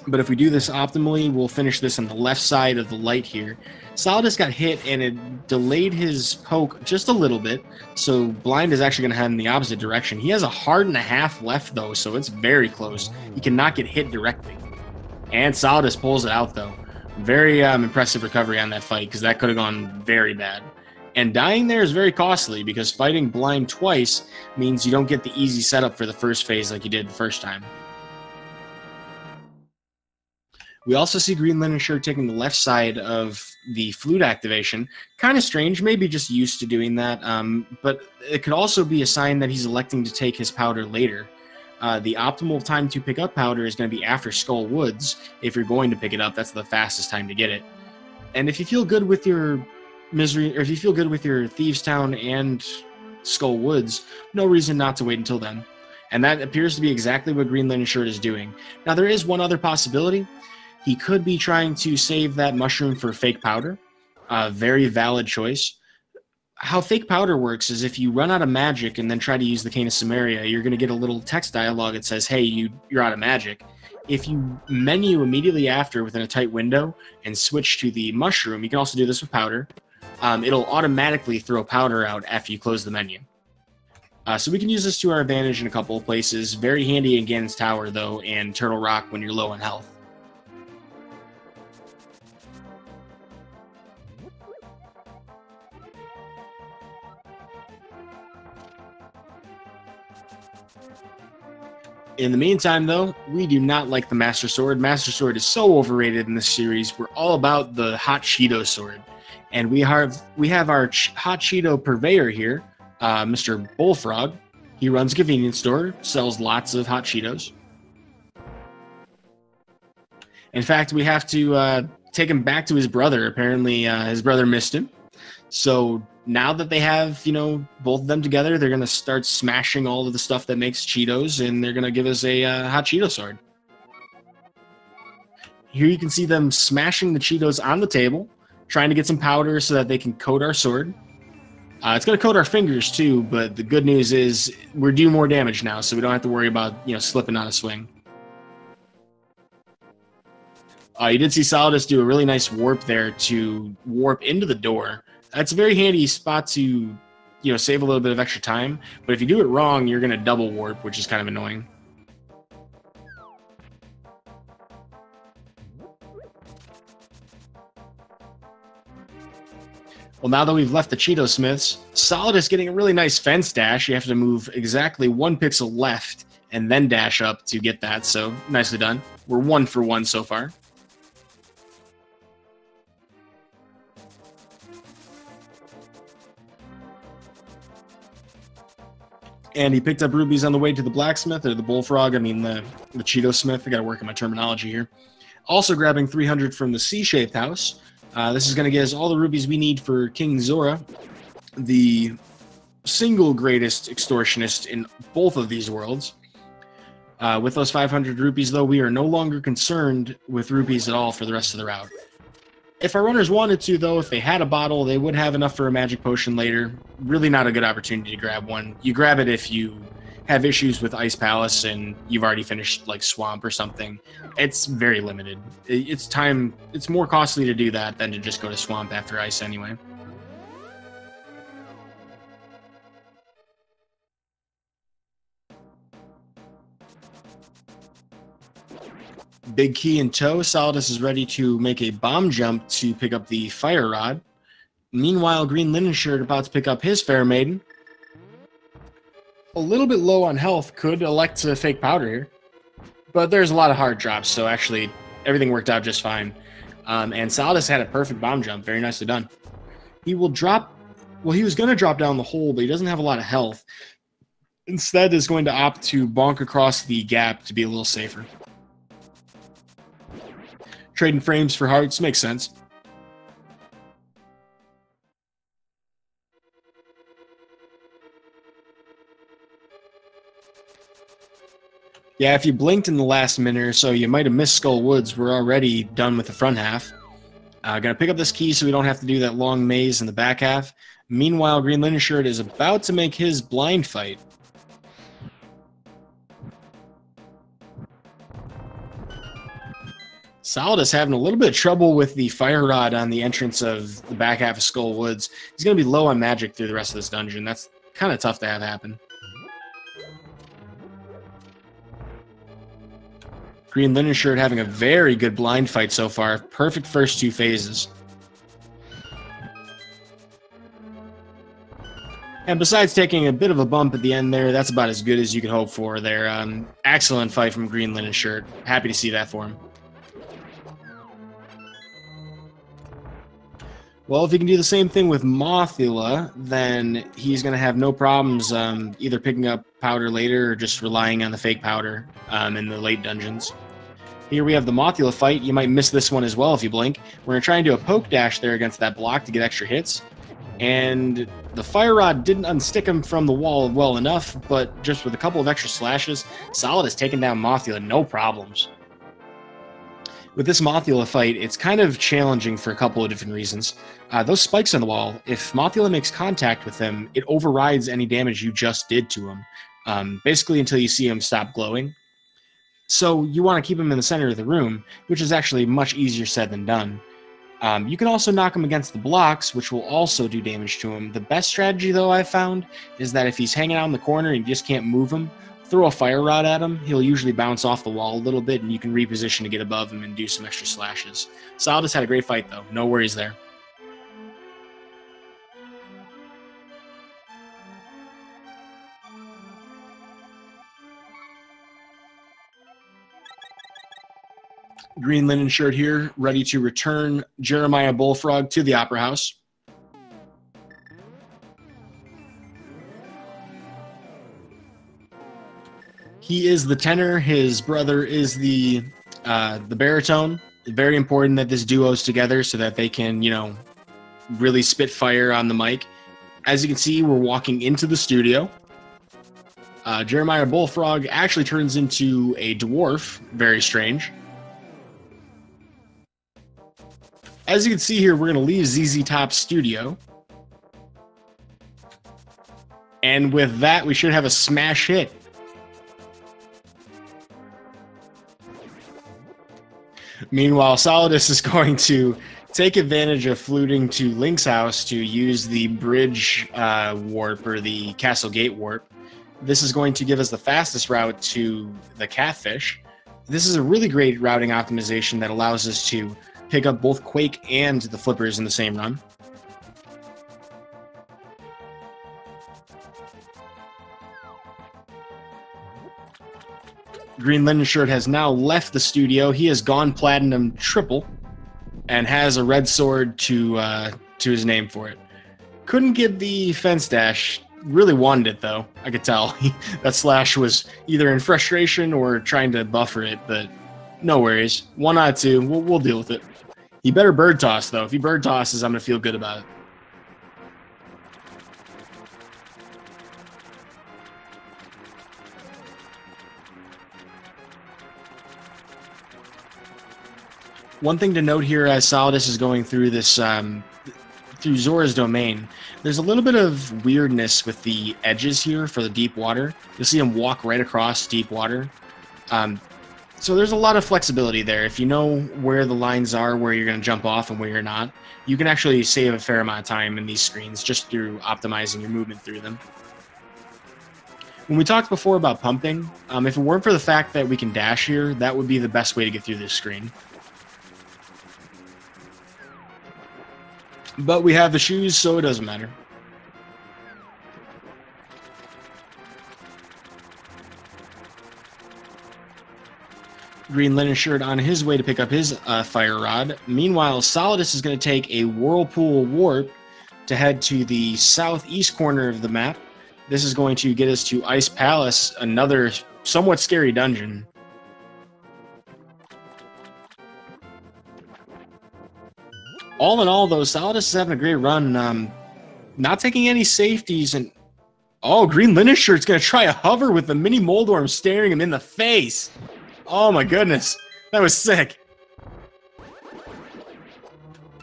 But if we do this optimally, we'll finish this on the left side of the light here. Solidus got hit, and it delayed his poke just a little bit, so Blind is actually going to head in the opposite direction. He has a heart and a half left, though, so it's very close. He cannot get hit directly. And Solidus pulls it out, though. Very impressive recovery on that fight, because that could have gone very bad. And dying there is very costly, because fighting Blind twice means you don't get the easy setup for the first phase like you did the first time. We also see Green Linen Shirt taking the left side of the flute activation. Kind of strange, maybe just used to doing that, but it could also be a sign that he's electing to take his powder later. The optimal time to pick up powder is going to be after Skull Woods. If you're going to pick it up, that's the fastest time to get it. And if you feel good with your Misery, or if you feel good with your Thieves Town and Skull Woods, no reason not to wait until then. And that appears to be exactly what Green Linen Shirt is doing. Now, there is one other possibility. He could be trying to save that mushroom for fake powder. Very valid choice. How fake powder works is if you run out of magic and then try to use the Cane of Samaria, you're going to get a little text dialogue that says, hey, you're out of magic. If you menu immediately after within a tight window and switch to the mushroom, you can also do this with powder. It'll automatically throw powder out after you close the menu. So we can use this to our advantage in a couple of places. Very handy in Ganon's Tower, though, and Turtle Rock when you're low on health. In the meantime, though, we do not like the Master Sword. Master Sword is so overrated in this series. We're all about the Hot Cheeto Sword. And we have our hot Cheeto purveyor here, Mr. Bullfrog. He runs a convenience store, sells lots of hot Cheetos. In fact, we have to take him back to his brother. Apparently, his brother missed him. So now that they have, both of them together, they're going to start smashing all of the stuff that makes Cheetos, and they're going to give us a hot Cheeto sword. Here you can see them smashing the Cheetos on the table, trying to get some powder so that they can coat our sword. It's going to coat our fingers too, but the good news is we're doing more damage now, so we don't have to worry about, slipping on a swing. You did see Solidus do a really nice warp there to warp into the door. That's a very handy spot to, save a little bit of extra time. But if you do it wrong, you're going to double warp, which is kind of annoying. Well, now that we've left the Cheeto Smiths, Solidus getting a really nice fence dash. You have to move exactly 1 pixel left and then dash up to get that. So nicely done. We're 1 for 1 so far. And he picked up rubies on the way to the blacksmith, or the bullfrog. I mean, the Cheeto Smith. I got to work on my terminology here. Also grabbing 300 from the C-shaped house. This is going to get us all the rubies we need for King Zora, the single greatest extortionist in both of these worlds. With those 500 rupees, though, we are no longer concerned with rupees at all for the rest of the route. If our runners wanted to, though, if they had a bottle, they would have enough for a magic potion later. Really not a good opportunity to grab one. You grab it if you have issues with Ice Palace and you've already finished, like, Swamp or something. It's very limited. It's more costly to do that than to just go to Swamp after Ice anyway. Big key in tow, Solidus is ready to make a bomb jump to pick up the fire rod. Meanwhile, Green Linen Shirt about to pick up his fair maiden. A little bit low on health, could elect to fake powder here. But there's a lot of hard drops, so actually everything worked out just fine. And Solidus had a perfect bomb jump, very nicely done. He will drop, well, he was going to drop down the hole, but he doesn't have a lot of health. Instead is going to opt to bonk across the gap to be a little safer. Trading frames for hearts makes sense. Yeah, if you blinked in the last minute or so, you might have missed Skull Woods. We're already done with the front half. Gonna pick up this key so we don't have to do that long maze in the back half. Meanwhile, Green Linen Shirt is about to make his blind fight. Solidus having a little bit of trouble with the fire rod on the entrance of the back half of Skull Woods. He's going to be low on magic through the rest of this dungeon. That's kind of tough to have happen. Green Linen Shirt having a very good blind fight so far. Perfect first 2 phases. And besides taking a bit of a bump at the end there, that's about as good as you could hope for there. Excellent fight from Green Linen Shirt. Happy to see that for him. Well, if he can do the same thing with Mothula, then he's going to have no problems either picking up powder later or just relying on the fake powder in the late dungeons. Here we have the Mothula fight. You might miss this one as well if you blink. We're going to try and do a poke dash there against that block to get extra hits. And the fire rod didn't unstick him from the wall well enough, but just with a couple of extra slashes, Solidus taking down Mothula, no problems. With this Mothula fight, it's kind of challenging for a couple of different reasons. Those spikes on the wall, if Mothula makes contact with them, it overrides any damage you just did to him, basically until you see him stop glowing. So you want to keep him in the center of the room, which is actually much easier said than done. You can also knock him against the blocks, which will also do damage to him. The best strategy, though, I've found, is that if he's hanging out in the corner and you just can't move him, throw a fire rod at him. He'll usually bounce off the wall a little bit, and you can reposition to get above him and do some extra slashes. Solidus had a great fight, though. No worries there. Green Linen Shirt here, ready to return Jeremiah Bullfrog to the Opera House. He is the tenor. His brother is the baritone. Very important that this duo's together so that they can, you know, really spit fire on the mic. As you can see, we're walking into the studio. Jeremiah Bullfrog actually turns into a dwarf. Very strange. As you can see here, we're going to leave ZZ Top's studio. And with that, we should have a smash hit. Meanwhile, Solidus is going to take advantage of fluting to Link's house to use the bridge warp, or the castle gate warp. This is going to give us the fastest route to the Catfish. This is a really great routing optimization that allows us to pick up both Quake and the Flippers in the same run. Green Linen Shirt has now left the studio. He has gone Platinum Triple and has a red sword to his name for it. Couldn't get the fence dash. Really wanted it, though. I could tell. That slash was either in frustration or trying to buffer it, but no worries. 1 out of 2. We'll deal with it. He better bird toss, though. If he bird tosses, I'm going to feel good about it. One thing to note here as Solidus is going through this, through Zora's domain, there's a little bit of weirdness with the edges here for the deep water. You'll see him walk right across deep water. So there's a lot of flexibility there. If you know where the lines are, where you're going to jump off and where you're not, you can actually save a fair amount of time in these screens just through optimizing your movement through them. When we talked before about pumping, if it weren't for the fact that we can dash here, that would be the best way to get through this screen. But we have the shoes, so it doesn't matter. Green Linen Shirt on his way to pick up his fire rod. Meanwhile, Solidus is going to take a whirlpool warp to head to the southeast corner of the map. This is going to get us to Ice Palace, another somewhat scary dungeon. All in all, though, Solidus is having a great run. Not taking any safeties, and oh, Green Linen Shirt's going to try a hover with the mini Moldorm staring him in the face. Oh my goodness, that was sick.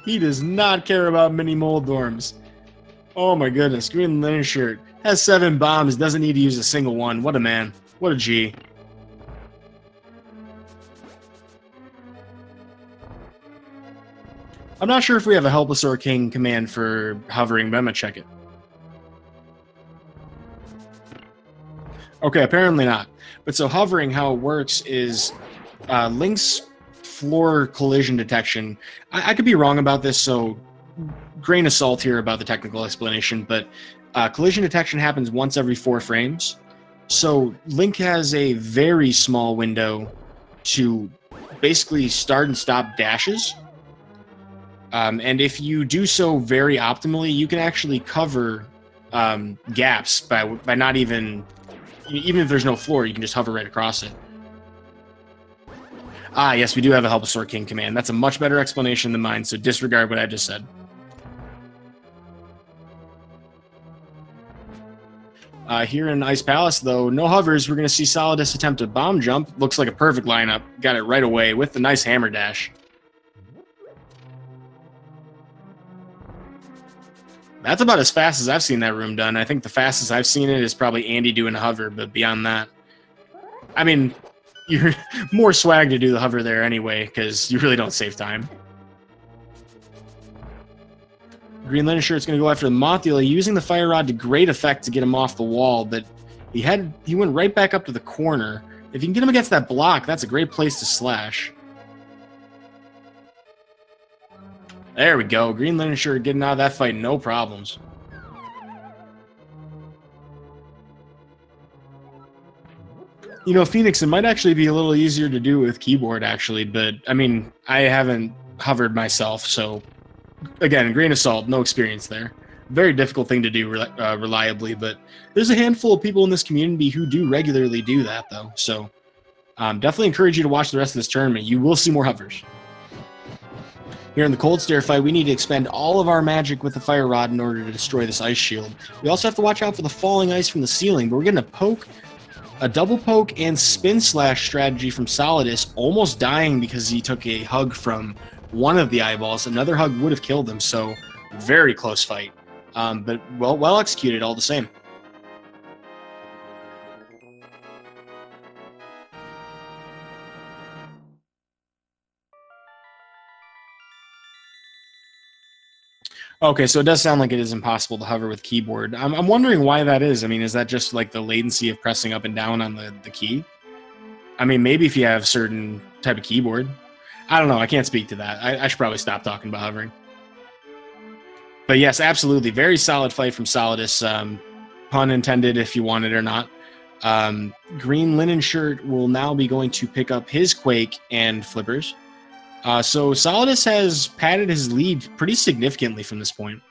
He does not care about mini Moldorms. Oh my goodness, Green Linen Shirt has 7 bombs, doesn't need to use a single one. What a man. What a G. I'm not sure if we have a Helpless or King command for hovering, but I'm going to check it. Okay, apparently not. But so hovering, how it works is Link's floor collision detection. I could be wrong about this, so grain of salt here about the technical explanation, but collision detection happens once every 4 frames. So Link has a very small window to basically start and stop dashes. And if you do so very optimally, you can actually cover gaps by not even if there's no floor, you can just hover right across it. Ah, yes, we do have a Helpless or King command. That's a much better explanation than mine, so disregard what I just said. Here in Ice Palace, though, no hovers. We're going to see Solidus attempt a bomb jump. Looks like a perfect lineup. Got it right away with the nice hammer dash. That's about as fast as I've seen that room done. I think the fastest I've seen it is probably Andy doing a hover, but beyond that, I mean, you're more swag to do the hover there anyway, because you really don't save time. Green Linen Shirt's going to go after the Mothula, using the fire rod to great effect to get him off the wall, but he went right back up to the corner. If you can get him against that block, that's a great place to slash. There we go. Green Linen Shirt getting out of that fight, no problems. You know, Phoenix, it might actually be a little easier to do with keyboard, actually, but, I mean, I haven't hovered myself, so, again, grain of salt, no experience there. very difficult thing to do reliably, but there's a handful of people in this community who do regularly do that, though. So definitely encourage you to watch the rest of this tournament. You will see more hovers. Here in the Cold Stare fight, we need to expend all of our magic with the Fire Rod in order to destroy this ice shield. We also have to watch out for the falling ice from the ceiling, but we're getting a double poke and spin slash strategy from Solidus, almost dying because he took a hug from one of the eyeballs. Another hug would have killed him, so very close fight. But well executed all the same. Okay, so it does sound like it is impossible to hover with keyboard. I'm wondering why that is. I mean, is that just like the latency of pressing up and down on the key? I mean, maybe if you have certain type of keyboard. I don't know. I can't speak to that. I should probably stop talking about hovering. But yes, absolutely. Very solid fight from Solidus. Pun intended if you want it or not. Green Linen Shirt will now be going to pick up his Quake and Flippers. So Solidus has padded his lead pretty significantly from this point.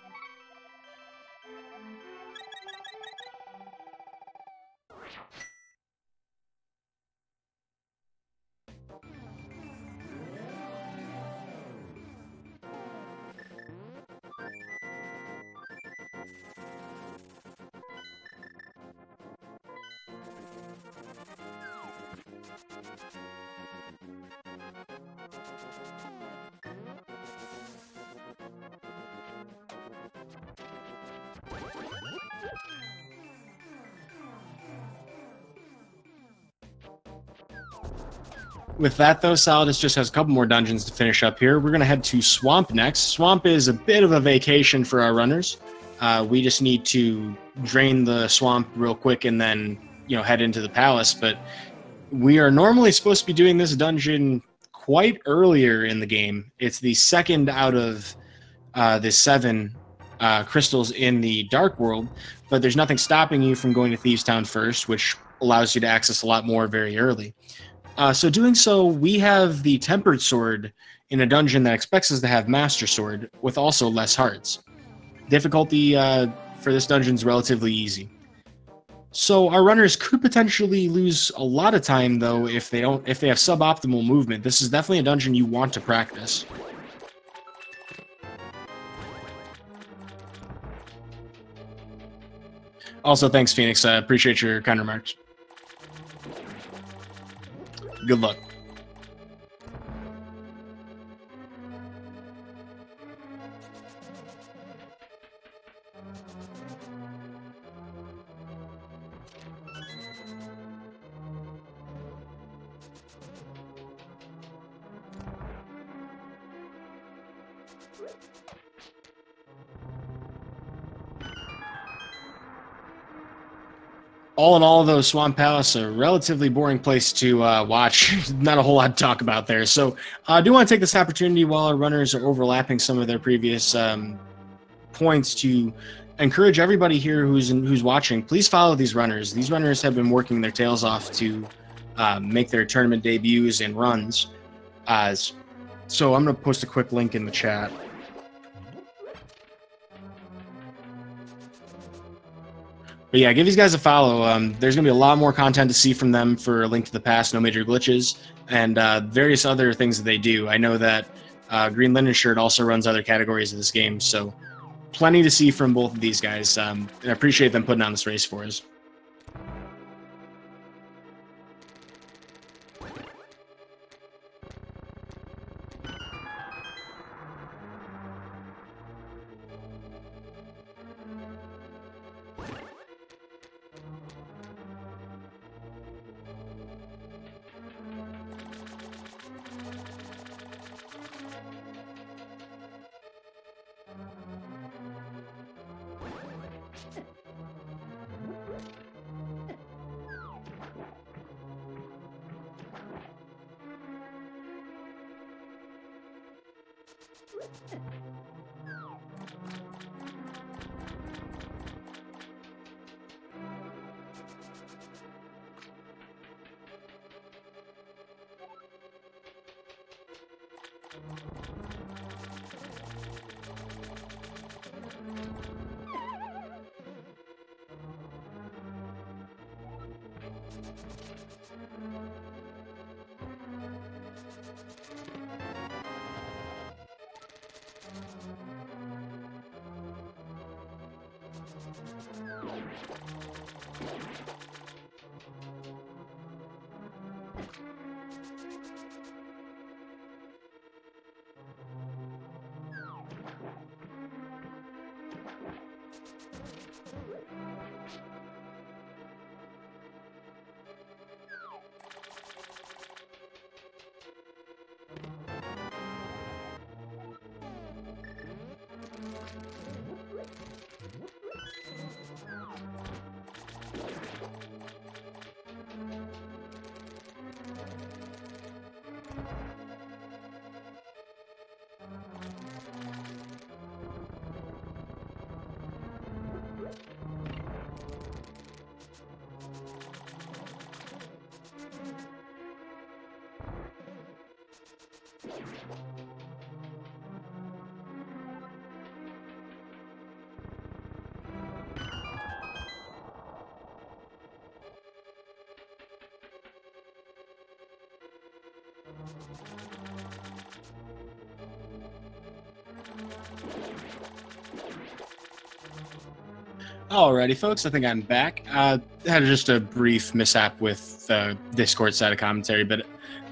With that, though, Solidus just has a couple more dungeons to finish up here. We're going to head to Swamp next. Swamp is a bit of a vacation for our runners. We just need to drain the swamp real quick and then, head into the palace. But we are normally supposed to be doing this dungeon quite earlier in the game. It's the second out of the 7 crystals in the Dark World, but there's nothing stopping you from going to Thieves Town first, which allows you to access a lot more very early. So doing so, we have the Tempered Sword in a dungeon that expects us to have Master Sword with also less hearts. Difficulty for this dungeon is relatively easy. So our runners could potentially lose a lot of time, though, if they have suboptimal movement. This is definitely a dungeon you want to practice. Also, thanks, Phoenix. I appreciate your kind remarks. Good luck. All in all, though, Swamp Palace, a relatively boring place to watch. Not a whole lot to talk about there. So I do want to take this opportunity while our runners are overlapping some of their previous points to encourage everybody here who's watching. Please follow these runners. These runners have been working their tails off to make their tournament debuts and runs. So I'm going to post a quick link in the chat. But yeah, give these guys a follow. There's going to be a lot more content to see from them for A Link to the Past, No Major Glitches, and various other things that they do. I know that Green Linen Shirt also runs other categories of this game, so plenty to see from both of these guys. And I appreciate them putting on this race for us. Alrighty, folks, I think I'm back. Had just a brief mishap with the Discord side of commentary, but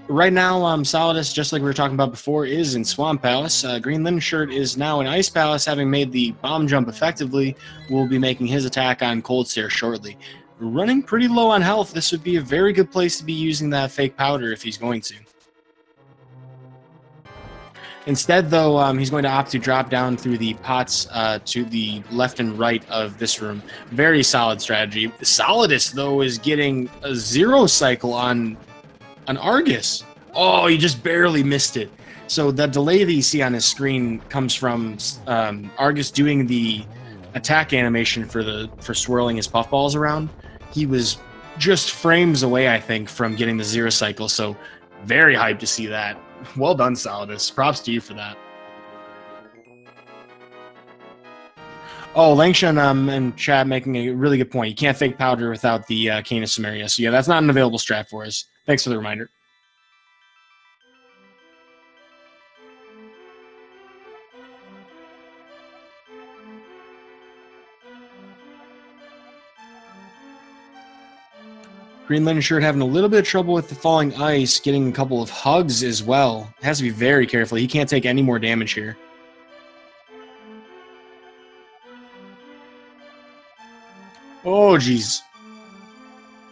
right now, Solidus, just like we were talking about before, is in Swamp Palace. Greenlinenshirt is now in Ice Palace, having made the bomb jump effectively. Will be making his attack on Cold Stare shortly. Running pretty low on health, this would be a very good place to be using that fake powder if he's going to. Instead, though, he's going to opt to drop down through the pots to the left and right of this room. Very solid strategy. Solidus, though, is getting a 0 cycle on Argus. Oh, he just barely missed it. So the delay that you see on his screen comes from Argus doing the attack animation for swirling his puffballs around. He was just frames away, I think, from getting the 0 cycle. So very hyped to see that. Well done, Solidus. Props to you for that. Oh, Langshan and Chad making a really good point. You can't fake powder without the Cane of Samaria. So yeah, that's not an available strat for us. Thanks for the reminder. Greenlinenshirt having a little bit of trouble with the falling ice, getting a couple of hugs as well. Has to be very careful. He can't take any more damage here. Oh, jeez.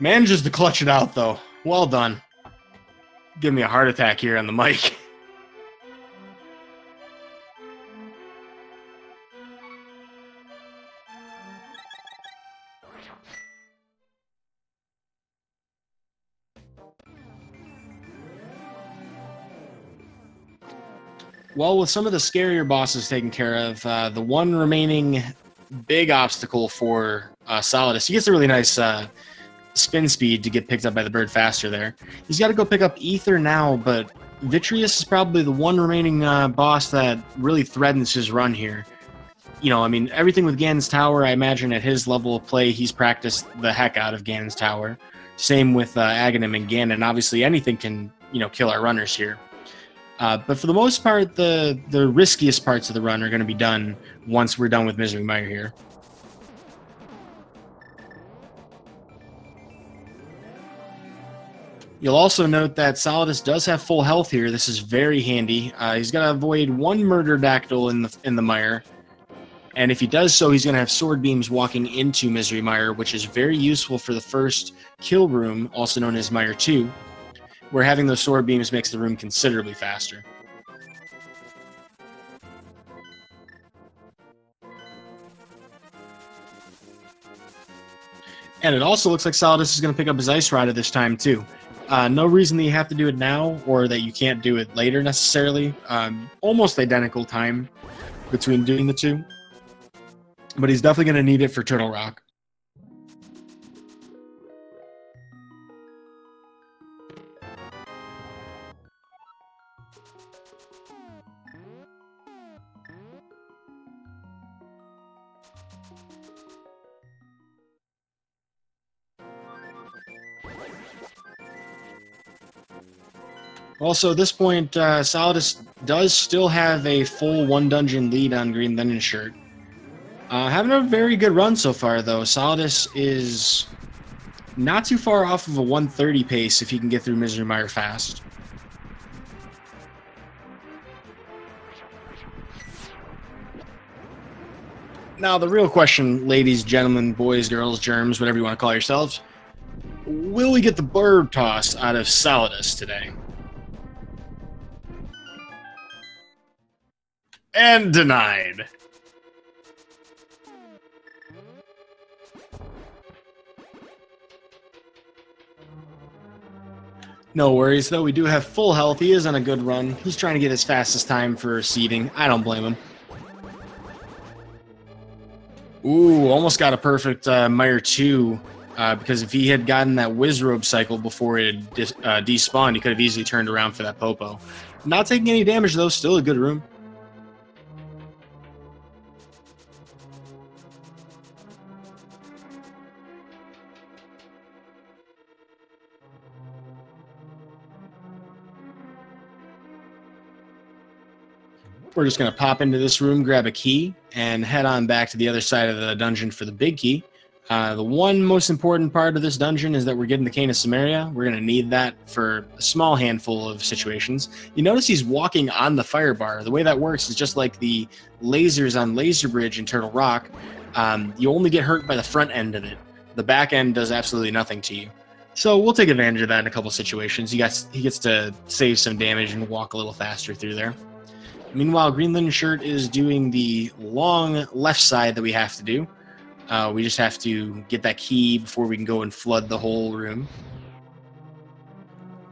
Manages to clutch it out, though. Well done. Give me a heart attack here on the mic. Well, with some of the scarier bosses taken care of, the one remaining big obstacle for Solidus, he gets a really nice spin speed to get picked up by the bird faster there. He's got to go pick up Ether now, but Vitreous is probably the one remaining boss that really threatens his run here. You know, I mean, everything with Ganon's Tower, I imagine at his level of play, he's practiced the heck out of Ganon's Tower. Same with Aghanim and Ganon. Obviously, anything can, you know, kill our runners here. But for the most part, the riskiest parts of the run are going to be done once we're done with Misery Mire here. You'll also note that Solidus does have full health here. This is very handy. He's going to avoid one Murder Dactyl in the mire. And if he does so, he's going to have Sword Beams walking into Misery Mire, which is very useful for the first kill room, also known as Mire 2. Where having those sword beams makes the room considerably faster. And it also looks like Solidus is going to pick up his Ice Rider this time, too. No reason that you have to do it now, or that you can't do it later, necessarily. Almost identical time between doing the two. But he's definitely going to need it for Turtle Rock. Also, at this point, Solidus does still have a full 1 dungeon lead on greenlinenshirt. Having a very good run so far, though. Solidus is not too far off of a 130 pace if he can get through Misery Mire fast. Now, the real question, ladies, gentlemen, boys, girls, germs, whatever you want to call yourselves, will we get the bird toss out of Solidus today? And denied. No worries, though. We do have full health. He is on a good run. He's trying to get his fastest time for seeding. I don't blame him. Ooh, almost got a perfect Mire 2, because if he had gotten that Wizrobe cycle before it despawned, he could have easily turned around for that Popo. Not taking any damage, though. Still a good room. We're just going to pop into this room, grab a key, and head on back to the other side of the dungeon for the big key. The one most important part of this dungeon is that we're getting the Cane of Samaria. We're going to need that for a small handful of situations. You notice he's walking on the fire bar. The way that works is just like the lasers on Laser Bridge in Turtle Rock. You only get hurt by the front end of it. The back end does absolutely nothing to you. So we'll take advantage of that in a couple situations. He gets to save some damage and walk a little faster through there. Meanwhile, greenlinenshirt is doing the long left side that we have to do. We just have to get that key before we can go and flood the whole room.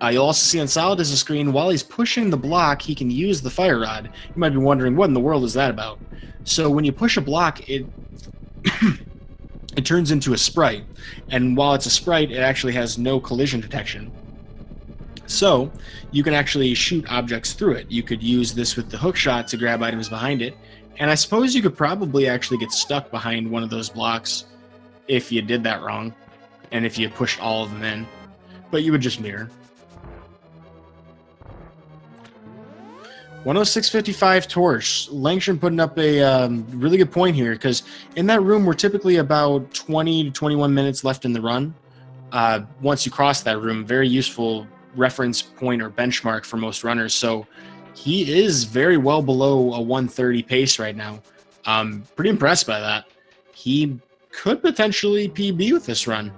You'll also see on Solidus' screen, while he's pushing the block, he can use the fire rod. You might be wondering, what in the world is that about? So when you push a block, it it turns into a sprite. And while it's a sprite, it actually has no collision detection. So you can actually shoot objects through it. You could use this with the hook shot to grab items behind it. And I suppose you could probably actually get stuck behind one of those blocks if you did that wrong. And if you pushed all of them in. But you would just mirror. 106.55 torch. Langstrom putting up a really good point here, because in that room we're typically about 20 to 21 minutes left in the run. Once you cross that room, very useful reference point or benchmark for most runners. So he is very well below a 130 pace right now. Pretty impressed by that. He could potentially PB with this run.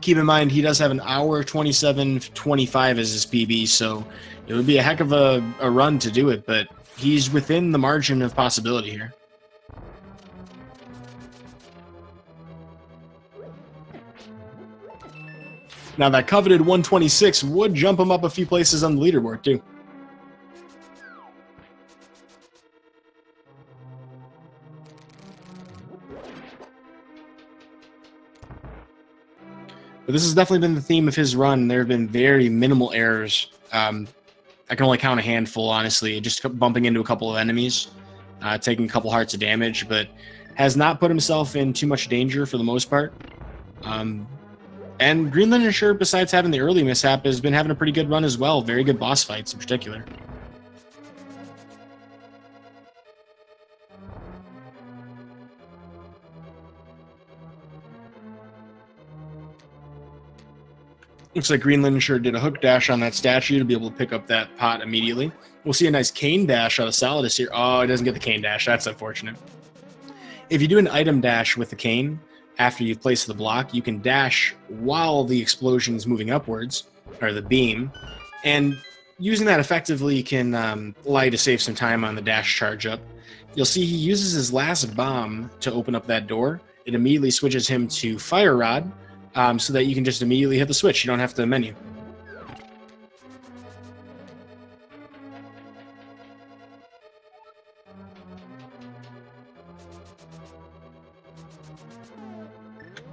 Keep in mind, he does have an hour 27:25 as his PB, so it would be a heck of a run to do it, but he's within the margin of possibility here. Now, that coveted 126 would jump him up a few places on the leaderboard, too. But this has definitely been the theme of his run. There have been very minimal errors. I can only count a handful, honestly, just bumping into a couple of enemies, taking a couple hearts of damage, but has not put himself in too much danger for the most part. And greenlinenshirt, besides having the early mishap, has been having a pretty good run as well. Very good boss fights in particular. Looks like greenlinenshirt did a hook dash on that statue to be able to pick up that pot immediately. We'll see a nice cane dash out of Solidus here. Oh, it doesn't get the cane dash. That's unfortunate. If you do an item dash with the cane, after you've placed the block, you can dash while the explosion is moving upwards, or the beam, and using that effectively can allow you to save some time on the dash charge up. You'll see he uses his last bomb to open up that door. It immediately switches him to Fire Rod, so that you can just immediately hit the switch. You don't have to menu.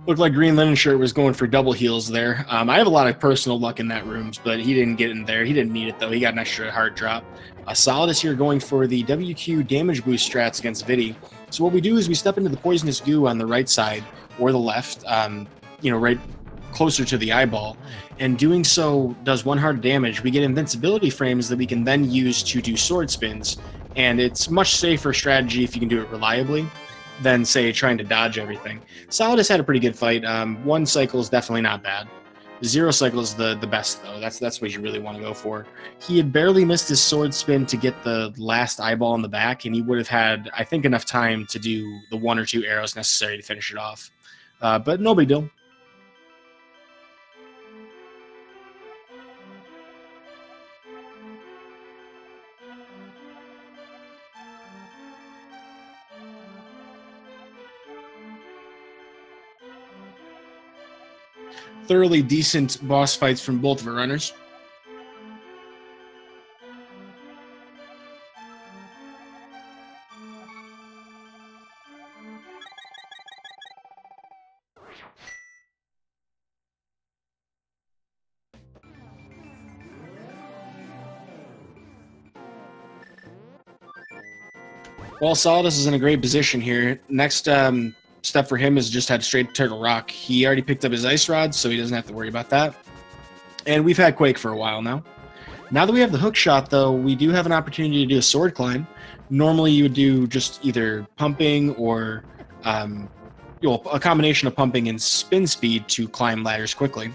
Looked like greenlinenshirt was going for double heals there. I have a lot of personal luck in that room, but he didn't get in there. He didn't need it, though. He got an extra hard drop. Solidus here going for the WQ damage boost strats against Vidi. So what we do is we step into the poisonous goo on the right side or the left. right closer to the eyeball, and doing so does 1 heart damage. We get invincibility frames that we can then use to do sword spins, and it's much safer strategy if you can do it reliably than, say, trying to dodge everything. Solidus had a pretty good fight. 1 cycle is definitely not bad. 0 cycle is the best, though. That's what you really want to go for. He had barely missed his sword spin to get the last eyeball in the back, and he would have had, I think, enough time to do the 1 or 2 arrows necessary to finish it off. But no big deal. Thoroughly decent boss fights from both of our runners. Well, Solidus is in a great position here. Next step for him is just head straight to Turtle Rock. He already picked up his Ice Rod, so he doesn't have to worry about that. And we've had Quake for a while now. Now that we have the hook shot, though, we do have an opportunity to do a sword climb. Normally, you would do just either pumping or a combination of pumping and spin speed to climb ladders quickly.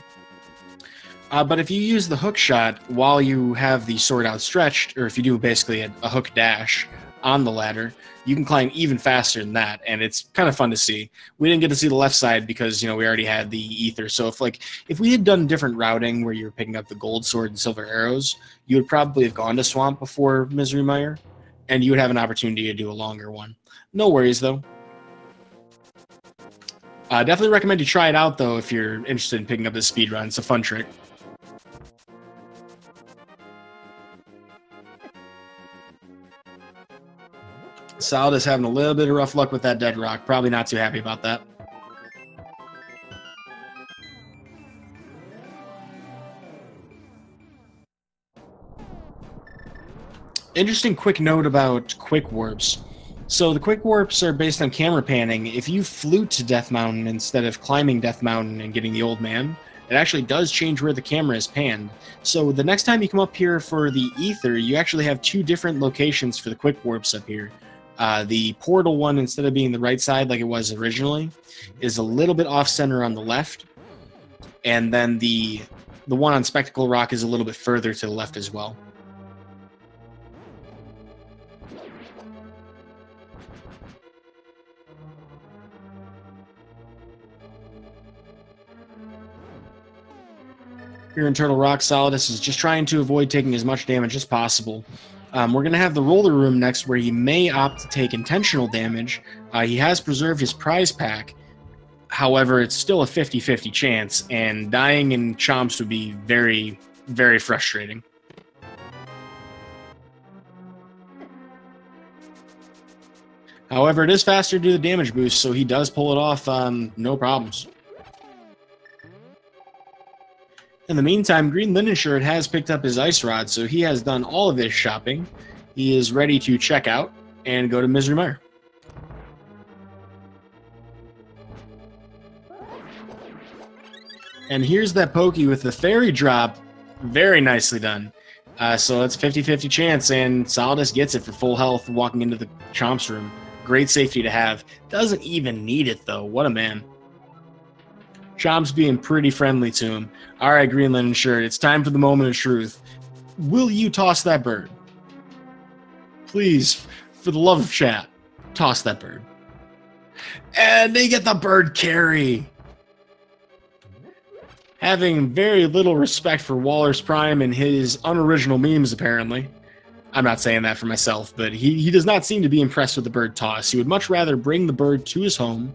But if you use the hook shot while you have the sword outstretched, or if you do basically a hook dash on the ladder, you can climb even faster than that, and it's kind of fun to see. We didn't get to see the left side because, we already had the ether, so if we had done different routing where you were picking up the gold sword and silver arrows, you would probably have gone to Swamp before Misery Mire, and you would have an opportunity to do a longer one. No worries, though. Definitely recommend you try it out, though, if you're interested in picking up this speed run. It's a fun trick. Solidus having a little bit of rough luck with that dead rock. Probably not too happy about that. Interesting quick note about quick warps. So the quick warps are based on camera panning. If you flute to Death Mountain instead of climbing Death Mountain and getting the old man, it actually does change where the camera is panned. So the next time you come up here for the ether, you actually have 2 different locations for the quick warps up here. The portal one, instead of being the right side like it was originally, is a little bit off-center on the left. And then the one on Spectacle Rock is a little bit further to the left as well. Here in Turtle Rock, Solidus is just trying to avoid taking as much damage as possible. We're going to have the roller room next where he may opt to take intentional damage. He has preserved his prize pack. However, it's still a 50-50 chance, and dying in chomps would be very, very frustrating. However, it is faster to do the damage boost, so he does pull it off no problems. In the meantime, Green Linen Shirt has picked up his Ice Rod, so he has done all of his shopping. He is ready to check out and go to Misery Mire. And here's that Pokey with the Fairy Drop. Very nicely done. So it's 50-50 chance, and Solidus gets it for full health walking into the Chomps room. Great safety to have. Doesn't even need it, though. What a man. Chomps being pretty friendly to him. All right, Green Linen Shirt, it's time for the moment of truth. Will you toss that bird? Please, for the love of chat, toss that bird. And they get the bird carry. Having very little respect for Waller's Prime and his unoriginal memes, apparently. I'm not saying that for myself, but he does not seem to be impressed with the bird toss. He would much rather bring the bird to his home,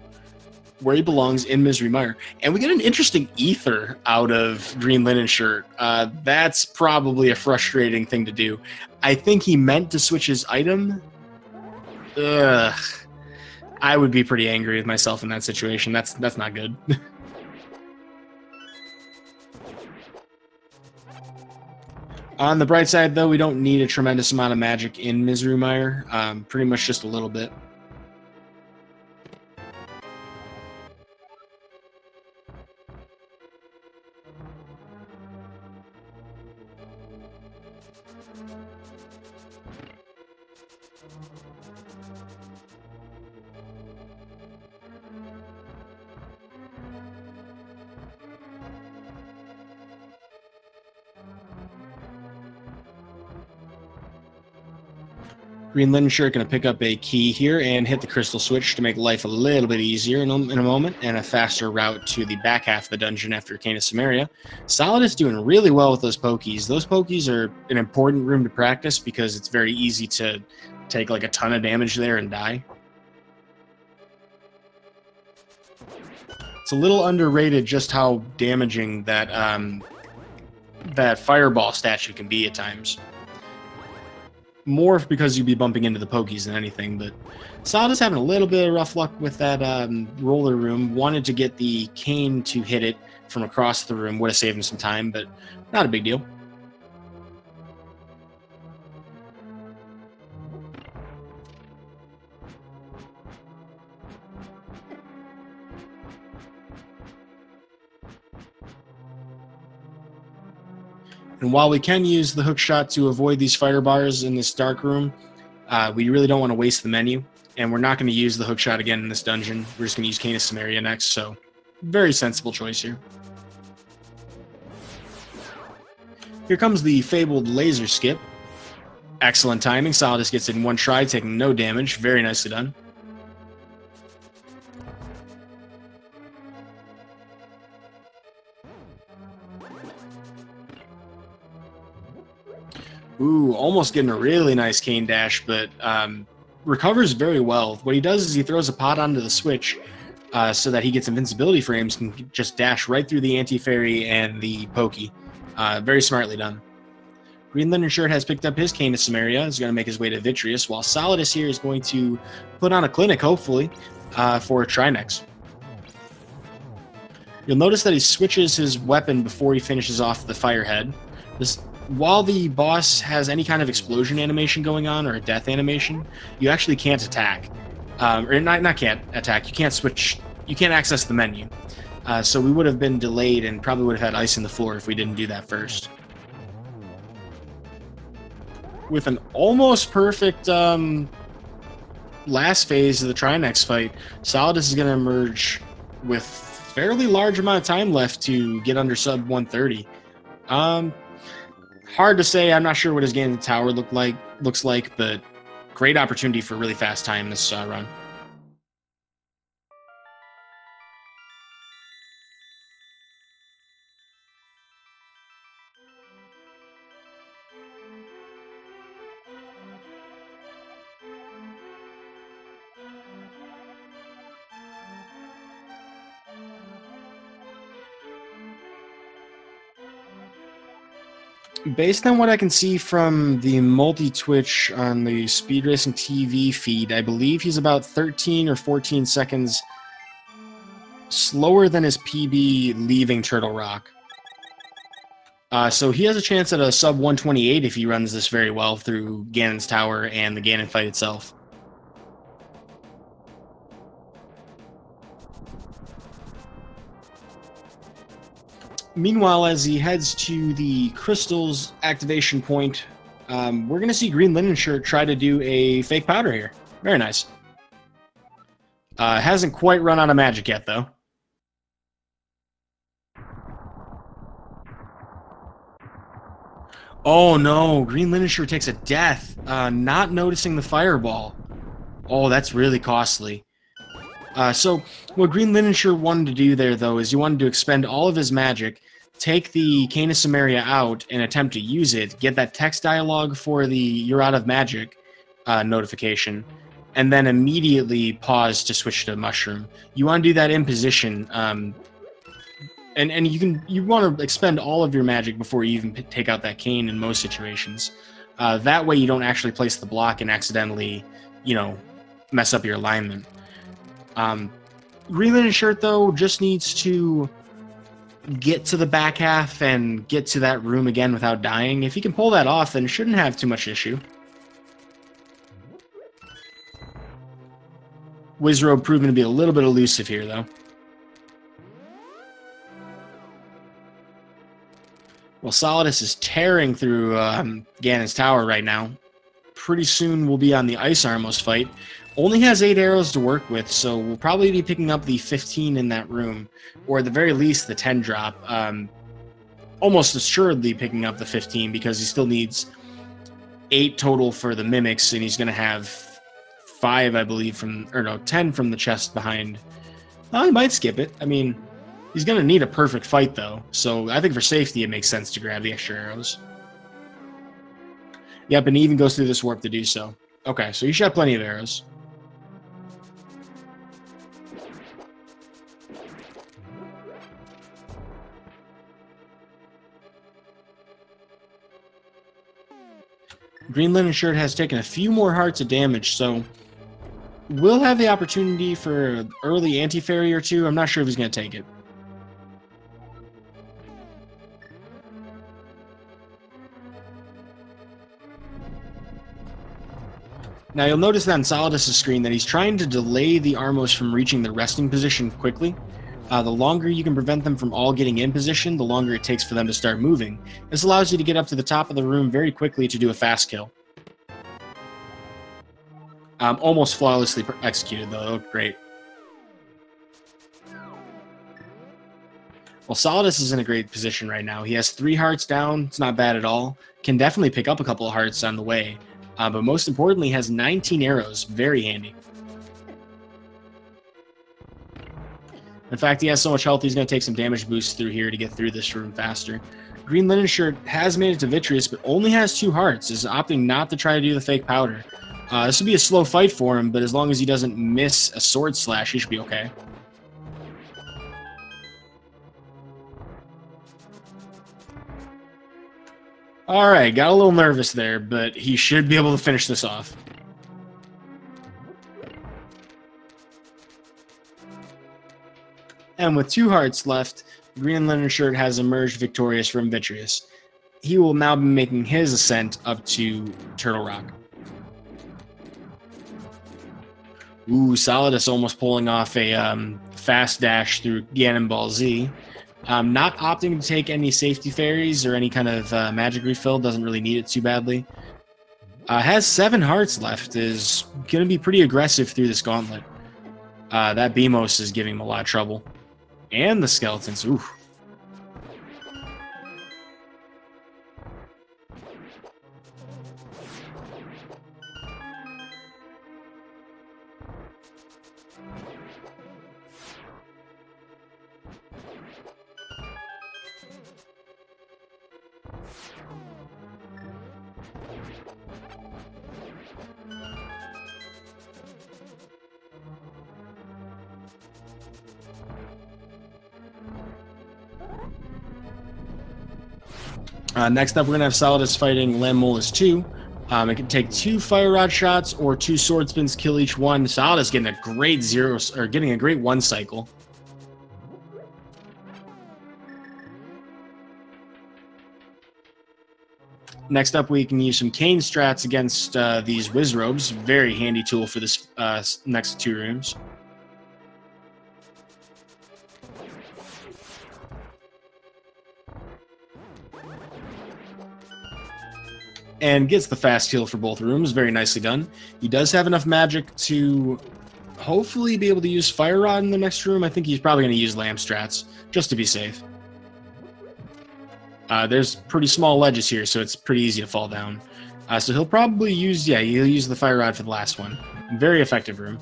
where he belongs, in Misery Mire. And we get an interesting ether out of Green Linen Shirt. That's probably a frustrating thing to do. I think he meant to switch his item. Ugh. I would be pretty angry with myself in that situation. That's not good. On the bright side, though, we don't need a tremendous amount of magic in Misery Mire. Pretty much just a little bit. Green Linen Shirt going to pick up a key here and hit the crystal switch to make life a little bit easier in a moment, and a faster route to the back half of the dungeon after Canis Samaria. Solidus doing really well with those pokies. Those pokies are an important room to practice because it's very easy to take like a ton of damage there and die. It's a little underrated just how damaging that that fireball statue can be at times. More because you'd be bumping into the pokies than anything, but Solidus having a little bit of rough luck with that roller room. Wanted to get the cane to hit it from across the room. Would have saved him some time, but not a big deal. And while we can use the hook shot to avoid these fire bars in this dark room, we really don't want to waste the menu. And we're not going to use the hook shot again in this dungeon. We're just going to use Canis Samaria next, so very sensible choice here. Here comes the fabled laser skip. Excellent timing. Solidus gets it in one try, taking no damage. Very nicely done. Ooh, almost getting a really nice cane dash, but recovers very well. What he does is he throws a pot onto the switch so that he gets invincibility frames, can just dash right through the anti-fairy and the pokey. Very smartly done. Green Linen Shirt has picked up his Canis Samaria, is going to make his way to Vitreous, while Solidus here is going to put on a clinic, hopefully, for Trinex. You'll notice that he switches his weapon before he finishes off the Firehead. While the boss has any kind of explosion animation going on or a death animation, you actually can't attack. Or not can't attack, you can't switch, you can't access the menu. So we would have been delayed and probably would have had ice in the floor if we didn't do that first. With an almost perfect last phase of the Trinex fight, Solidus is going to emerge with fairly large amount of time left to get under sub 130. Hard to say. I'm not sure what his game in the tower looks like, but great opportunity for really fast time this run. Based on what I can see from the multi-twitch on the Speed Racing TV feed, I believe he's about 13 or 14 seconds slower than his PB leaving Turtle Rock. So he has a chance at a sub 128 if he runs this very well through Ganon's Tower and the Ganon fight itself. Meanwhile, as he heads to the Crystal's activation point, we're going to see Green Linen Shirt try to do a fake powder here. Very nice. Hasn't quite run out of magic yet, though. Oh no, Green Linen Shirt takes a death, not noticing the fireball. Oh, that's really costly. So what Green Linen Shirt wanted to do there, though, is he wanted to expend all of his magic, take the Canis Samaria out, and attempt to use it, get that text dialogue for the "You're out of magic" notification, and then immediately pause to switch to Mushroom. You want to do that in position, and you want to expend all of your magic before you even take out that cane in most situations. That way you don't actually place the block and accidentally, mess up your alignment. Green Linen Shirt, though, just needs to get to the back half and get to that room again without dying. If he can pull that off, then it shouldn't have too much issue. Wizrobe proving to be a little bit elusive here, though. Well, Solidus is tearing through Ganon's tower right now. Pretty soon we'll be on the Ice Armos fight. Only has 8 arrows to work with, so we'll probably be picking up the 15 in that room, or at the very least the 10 drop. Almost assuredly picking up the 15 because he still needs 8 total for the mimics, and he's going to have 5, I believe, 10 from the chest behind. Oh, he might skip it. I mean, he's going to need a perfect fight, though, so I think for safety it makes sense to grab the extra arrows. Yep, and he even goes through this warp to do so. Okay, so he shot plenty of arrows. Green Linen Shirt has taken a few more hearts of damage, so we'll have the opportunity for an early anti-fairy or two. I'm not sure if he's going to take it. Now you'll notice that on Solidus' screen that he's trying to delay the Armos from reaching the resting position quickly. The longer you can prevent them from all getting in position, the longer it takes for them to start moving. This allows you to get up to the top of the room very quickly to do a fast kill. Almost flawlessly executed, though. Great. Well, Solidus is in a great position right now. He has 3 hearts down. It's not bad at all. Can definitely pick up a couple of hearts on the way. But most importantly, has 19 arrows. Very handy. In fact, he has so much health, he's going to take some damage boosts through here to get through this room faster. Green Linen Shirt has made it to Vitreous, but only has 2 hearts, is opting not to try to do the fake powder. This will be a slow fight for him, but as long as he doesn't miss a sword slash, he should be okay. Alright, got a little nervous there, but he should be able to finish this off. And with 2 hearts left, Green Linen Shirt has emerged victorious from Vitreous. He will now be making his ascent up to Turtle Rock. Ooh, Solidus almost pulling off a fast dash through Ganon Ball Z. Not opting to take any safety fairies or any kind of magic refill. Doesn't really need it too badly. Has 7 hearts left. Is going to be pretty aggressive through this gauntlet. That Beamos is giving him a lot of trouble. And the skeletons. Ooh. Next up, we're going to have Solidus fighting Lammolas 2. It can take 2 Fire Rod shots or 2 Sword Spins, kill each one. Solidus getting a great getting a great 1 cycle. Next up, we can use some Cane strats against these Wizrobes. Very handy tool for this next 2 rooms. And gets the fast heal for both rooms. Very nicely done. He does have enough magic to hopefully be able to use Fire Rod in the next room. I think he's probably going to use Lamb strats, just to be safe. There's pretty small ledges here, so it's pretty easy to fall down. So he'll probably use, he'll use the Fire Rod for the last one. Very effective room.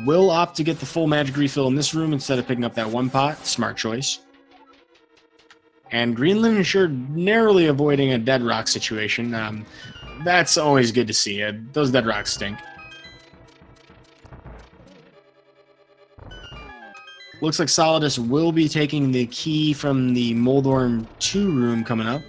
Will opt to get the full magic refill in this room instead of picking up that 1 pot. Smart choice. And Green Linen Shirt narrowly avoiding a dead rock situation. That's always good to see. Those dead rocks stink. Looks like Solidus will be taking the key from the Moldorm 2 room coming up.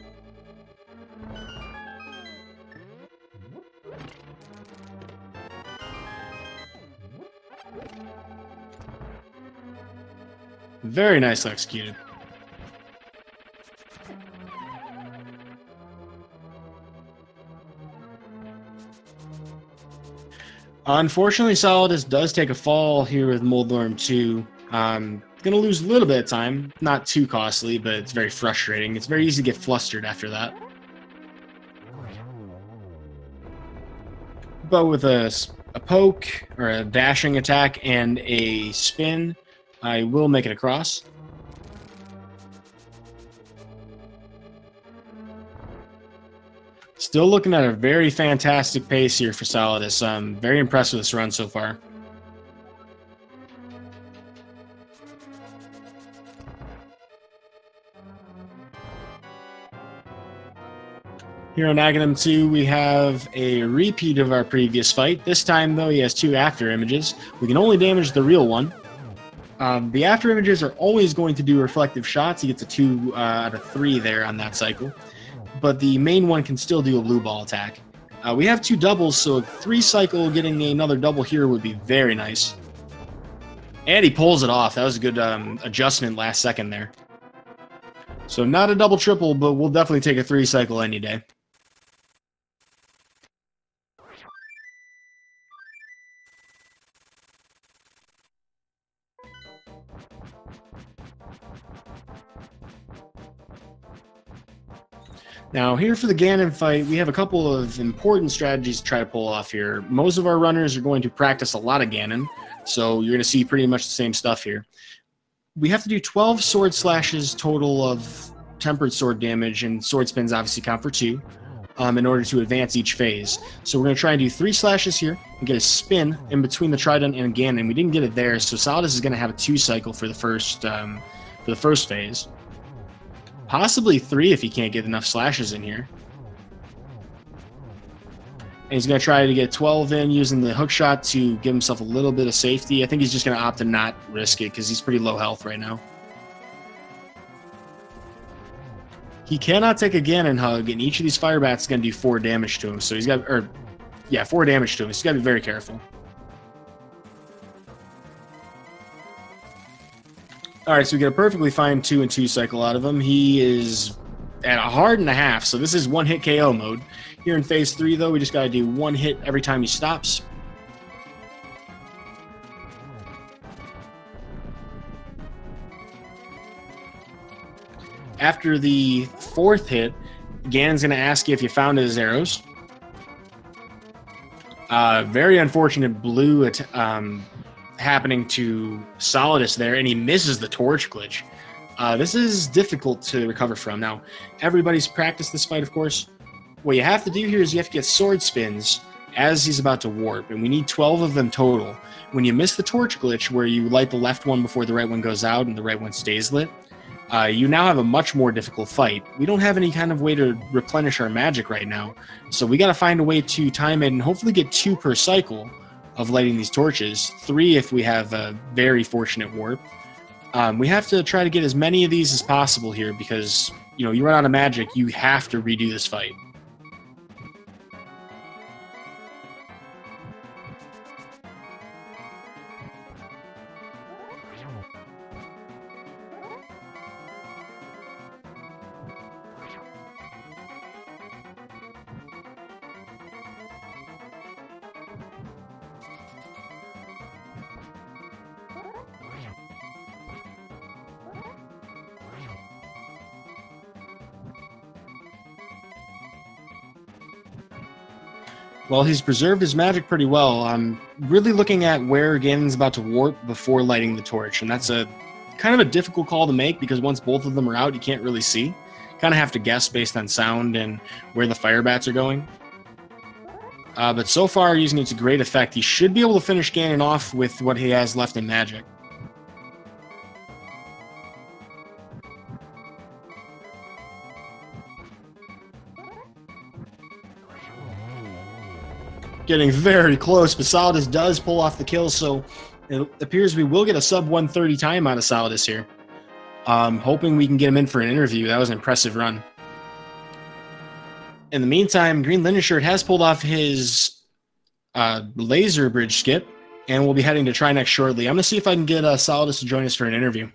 Very nicely executed. Unfortunately, Solidus does take a fall here with Moldorm 2. Gonna lose a little bit of time. Not too costly, but it's very frustrating. It's very easy to get flustered after that. But with a poke, or a dashing attack, and a spin, I will make it across. Still looking at a very fantastic pace here for Solidus. I'm very impressed with this run so far. Here on Aghanim 2, we have a repeat of our previous fight. This time, though, he has 2 after images. We can only damage the real one. The after images are always going to do reflective shots. He gets a 2 out of 3 there on that cycle. But the main one can still do a blue ball attack. We have 2 doubles, so a 3 cycle getting another double here would be very nice. And he pulls it off. That was a good adjustment last second there. So not a double triple, but we'll definitely take a 3 cycle any day. Now, here for the Ganon fight, we have a couple of important strategies to try to pull off here. Most of our runners are going to practice a lot of Ganon, so you're going to see pretty much the same stuff here. We have to do 12 sword slashes total of tempered sword damage, and sword spins obviously count for 2 in order to advance each phase. So we're going to try and do 3 slashes here and get a spin in between the Trident and Ganon. We didn't get it there, so Solidus is going to have a 2 cycle for the first phase. Possibly 3 if he can't get enough slashes in here. And he's going to try to get 12 in using the hook shot to give himself a little bit of safety. I think he's just going to opt to not risk it because he's pretty low health right now. He cannot take a Ganon hug, and each of these fire bats is going to do 4 damage to him. So he's got, 4 damage to him. He's got to be very careful. Alright, so we get a perfectly fine 2 and 2 cycle out of him. He is at a hard and a half, so this is 1-hit KO mode. Here in phase 3, though, we just gotta do 1 hit every time he stops. After the 4th hit, Ganon's gonna ask you if you found his arrows. Very unfortunate blue happening to Solidus there, and he misses the torch glitch. This is difficult to recover from. Now, everybody's practiced this fight, of course. What you have to do here is you have to get sword spins as he's about to warp, and we need 12 of them total. When you miss the torch glitch, where you light the left one before the right one goes out and the right one stays lit, you now have a much more difficult fight. We don't have any kind of way to replenish our magic right now, so we got to find a way to time it and hopefully get 2 per cycle of lighting these torches, 3 if we have a very fortunate warp. We have to try to get as many of these as possible here because, you know, you run out of magic, you have to redo this fight. Well, he's preserved his magic pretty well. I'm really looking at where Ganon's about to warp before lighting the torch, and that's a kind of a difficult call to make because once both of them are out, you can't really see. Kind of have to guess based on sound and where the fire bats are going. But so far, using it to great effect, he should be able to finish Ganon off with what he has left in magic. Getting very close, but Solidus does pull off the kill, so it appears we will get a sub 130 time out of Solidus here. Hoping we can get him in for an interview. That was an impressive run. In the meantime, Green Linen Shirt has pulled off his laser bridge skip, and we'll be heading to Trinex shortly. I'm going to see if I can get Solidus to join us for an interview.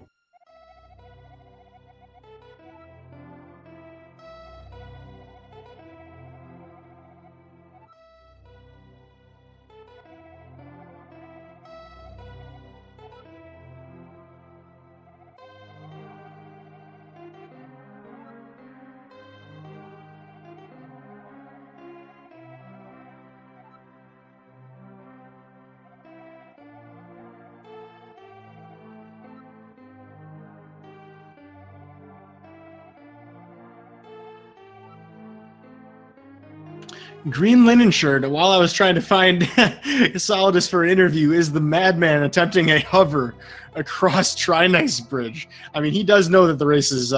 Green linen shirt, while I was trying to find Solidus for an interview, is the madman attempting a hover across Trinex Bridge. I mean, he does know that the race has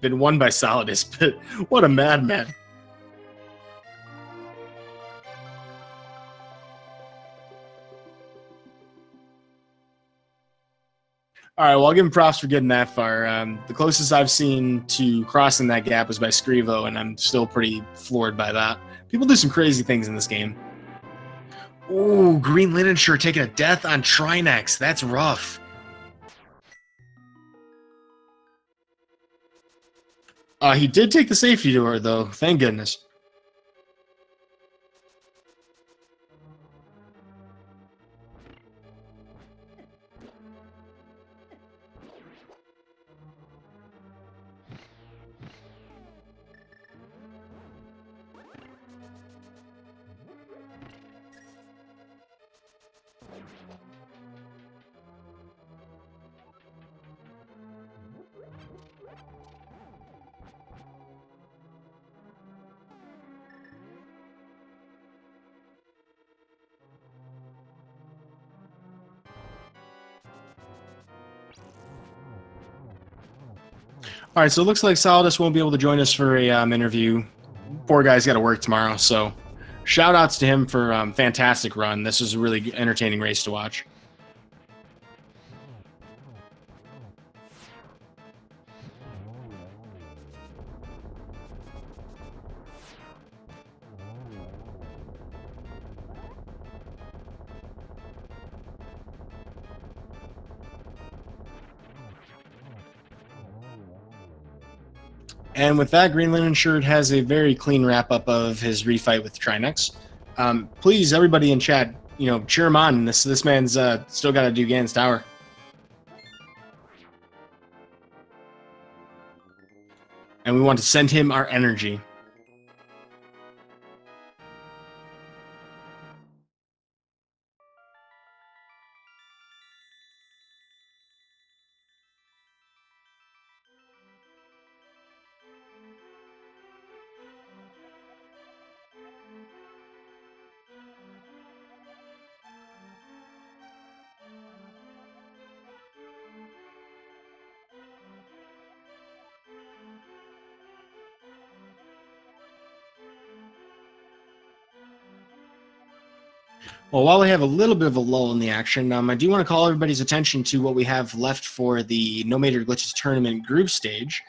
been won by Solidus, but what a madman. All right, well, I'll give him props for getting that far. The closest I've seen to crossing that gap was by Scrivo, and I'm still pretty floored by that. People do some crazy things in this game. Ooh, Green Linen Shirt taking a death on Trinex. That's rough. He did take the safety door, though. Thank goodness. All right, so it looks like Solidus won't be able to join us for a interview. Poor guy's got to work tomorrow, so shout-outs to him for fantastic run. This was a really entertaining race to watch. And with that, Green Linen Shirt has a very clean wrap-up of his refight with Trinex. Please, everybody in chat, cheer him on. This man's still got to do Ganon's Tower. And we want to send him our energy. Well, while we have a little bit of a lull in the action, I do want to call everybody's attention to what we have left for the No Major Glitches Tournament group stage.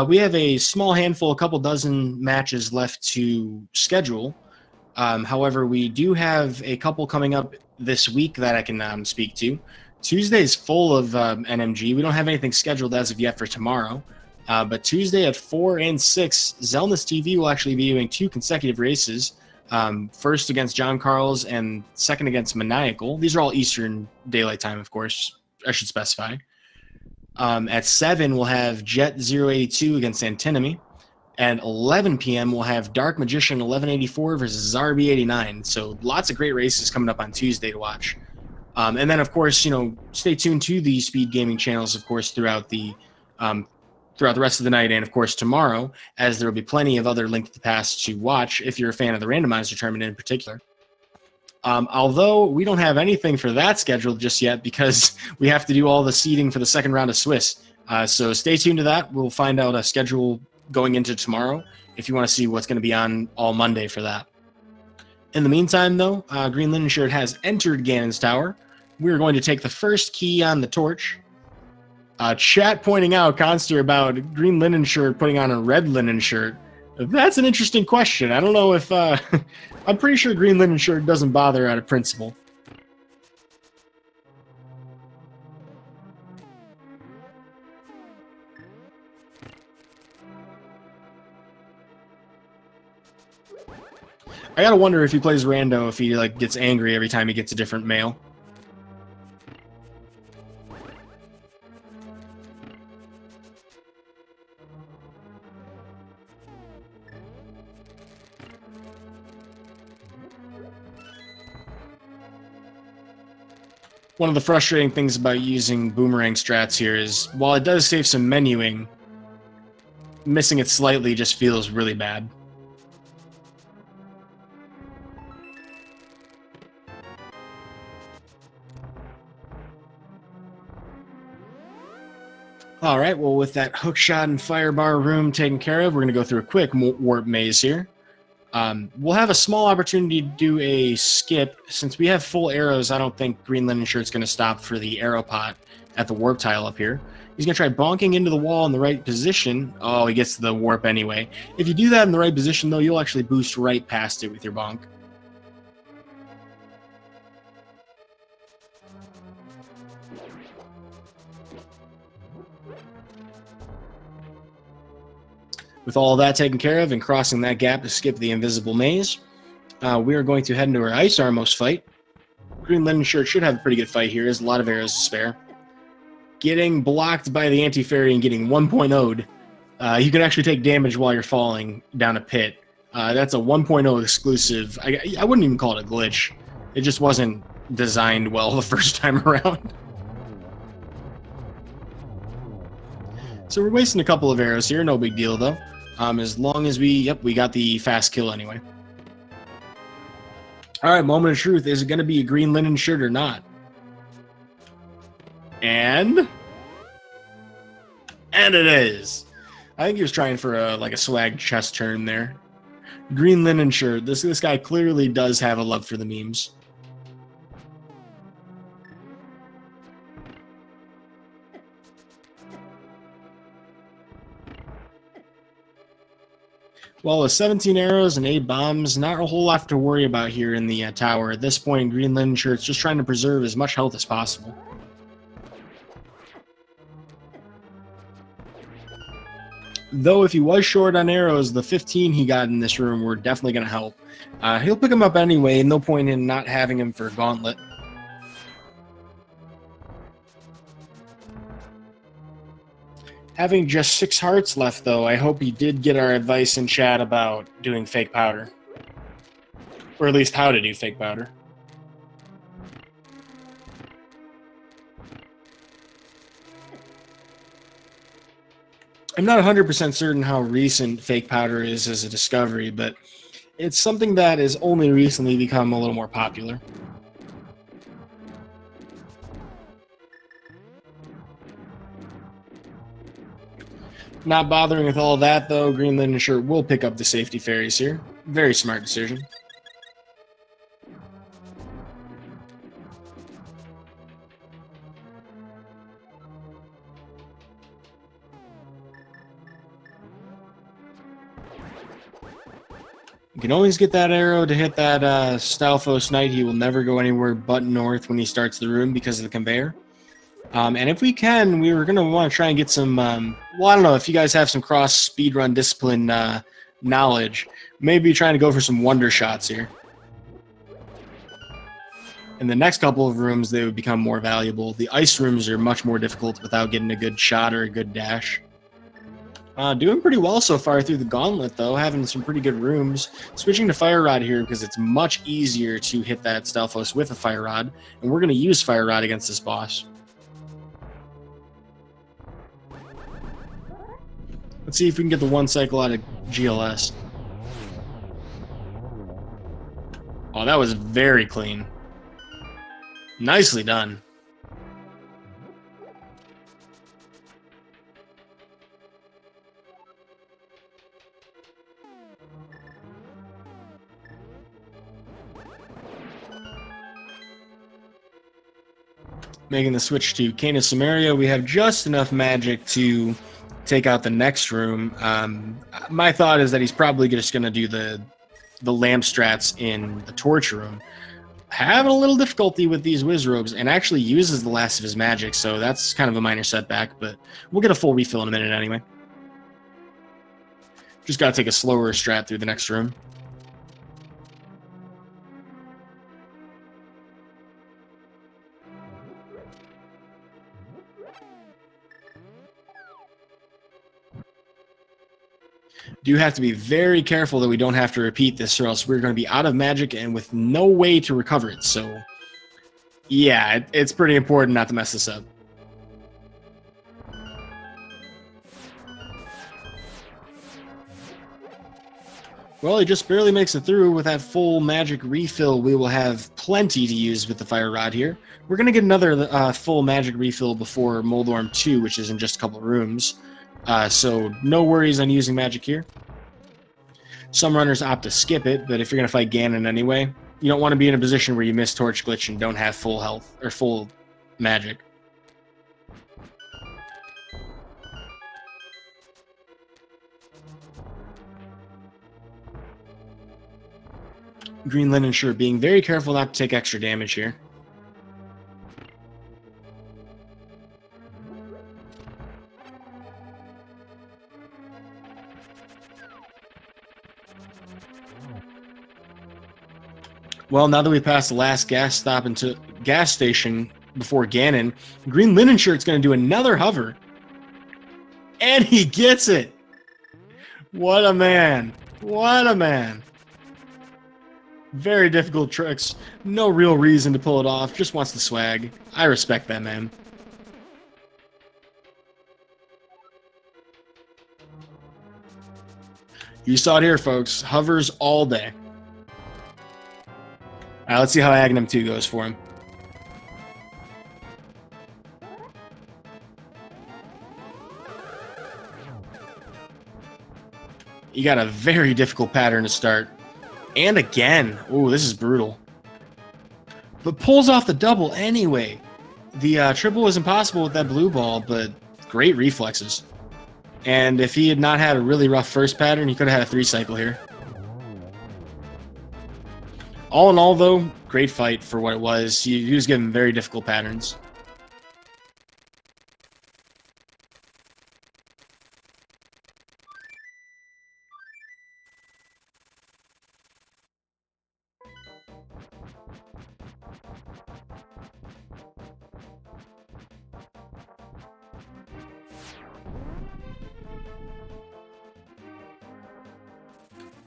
We have a small handful, a couple dozen matches left to schedule. However, we do have a couple coming up this week that I can speak to. Tuesday is full of NMG. We don't have anything scheduled as of yet for tomorrow. But Tuesday at 4 and 6, Zelda's TV will actually be doing 2 consecutive races. First against John Carl's and second against Maniacal. These are all Eastern Daylight Time, of course, I should specify. At 7, we'll have Jet 082 against Antinomy. At 11 p.m., we'll have Dark Magician 1184 versus Zarby 89. So lots of great races coming up on Tuesday to watch. And then, of course, stay tuned to the Speed Gaming channels, of course, throughout the rest of the night and, of course, tomorrow, as there will be plenty of other Link to the Past to watch if you're a fan of the randomizer tournament in particular. Although we don't have anything for that scheduled just yet because we have to do all the seeding for the second round of Swiss. So stay tuned to that. We'll find out a schedule going into tomorrow if you want to see what's going to be on all Monday for that. In the meantime, though, Green Linen Shirt has entered Ganon's Tower. We're going to take the first key on the torch. Chat pointing out, Conster, about Green Linen Shirt putting on a red linen shirt. That's an interesting question. I don't know if... I'm pretty sure Green Linen Shirt doesn't bother out of principle. I gotta wonder if he plays rando, if he gets angry every time he gets a different mail. One of the frustrating things about using boomerang strats here is, while it does save some menuing, missing it slightly just feels really bad. All right, well, with that hookshot and firebar room taken care of, we're going to go through a quick warp maze here. We'll have a small opportunity to do a skip. Since we have full arrows, I don't think Green Linen Shirt's going to stop for the arrow pot at the warp tile up here. He's going to try bonking into the wall in the right position. Oh, he gets the warp anyway. If you do that in the right position, though, you'll actually boost right past it with your bonk. With all of that taken care of and crossing that gap to skip the invisible maze, we are going to head into our Ice Armos fight. Green Linen Shirt should have a pretty good fight here. There's a lot of arrows to spare. Getting blocked by the Anti-Fairy and getting 1.0'd, you can actually take damage while you're falling down a pit. That's a 1.0 exclusive. I wouldn't even call it a glitch. It just wasn't designed well the first time around. So we're wasting a couple of arrows here. No big deal, though. As long as we got the fast kill anyway. All right, moment of truth. Is it going to be a Green Linen Shirt or not? And it is. I think he was trying for a swag chest turn there. Green Linen Shirt. This guy clearly does have a love for the memes. Well, with 17 arrows and 8 bombs, not a whole lot to worry about here in the tower. At this point, Green Linen Shirt's just trying to preserve as much health as possible. Though if he was short on arrows, the 15 he got in this room were definitely going to help. He'll pick him up anyway, no point in not having him for Gauntlet. Having just 6 hearts left, though, I hope he did get our advice in chat about doing fake powder. Or at least how to do fake powder. I'm not 100% certain how recent fake powder is as a discovery, but it's something that has only recently become a little more popular. Not bothering with all that, though. Green Linen Shirt will pick up the safety fairies here. Very smart decision. You can always get that arrow to hit that Stalfos Knight. He will never go anywhere but north when he starts the room because of the conveyor. And if we can, we were going to want to try and get some, well, I don't know, if you guys have some cross speedrun discipline knowledge, maybe trying to go for some wonder shots here. In the next couple of rooms, they would become more valuable. The ice rooms are much more difficult without getting a good shot or a good dash. Doing pretty well so far through the gauntlet, though, having some pretty good rooms. Switching to Fire Rod here because it's much easier to hit that Stalfos with a Fire Rod, and we're going to use Fire Rod against this boss. Let's see if we can get the 1 cycle out of GLS. Oh, that was very clean. Nicely done. Making the switch to Canis Samaria, we have just enough magic to take out the next room. My thought is that he's probably just going to do the lamp strats in the torch room. Having a little difficulty with these whiz robes, and actually uses the last of his magic, so that's kind of a minor setback, but we'll get a full refill in a minute anyway. Just got to take a slower strat through the next room. Do have to be very careful that we don't have to repeat this, or else we're going to be out of magic and with no way to recover it. So, yeah, it's pretty important not to mess this up. Well, he just barely makes it through. With that full magic refill, we will have plenty to use with the fire rod here. We're going to get another full magic refill before Moldorm 2, which is in just a couple of rooms. So no worries on using magic here. Some runners opt to skip it, but if you're going to fight Ganon anyway, you don't want to be in a position where you miss Torch Glitch and don't have full health or full magic. Green Linen Shirt being very careful not to take extra damage here. Well, now that we passed the last gas stop into gas station before Ganon, Green Linen Shirt's going to do another hover. And he gets it! What a man. What a man. Very difficult tricks. No real reason to pull it off. Just wants the swag. I respect that man. You saw it here, folks. Hovers all day. Alright, let's see how Aghanim 2 goes for him. You got a very difficult pattern to start. And again. Ooh, this is brutal. But pulls off the double anyway. The triple was impossible with that blue ball, but great reflexes. And if he had not had a really rough first pattern, he could have had a 3-cycle here. All in all, though, great fight for what it was. He was given very difficult patterns.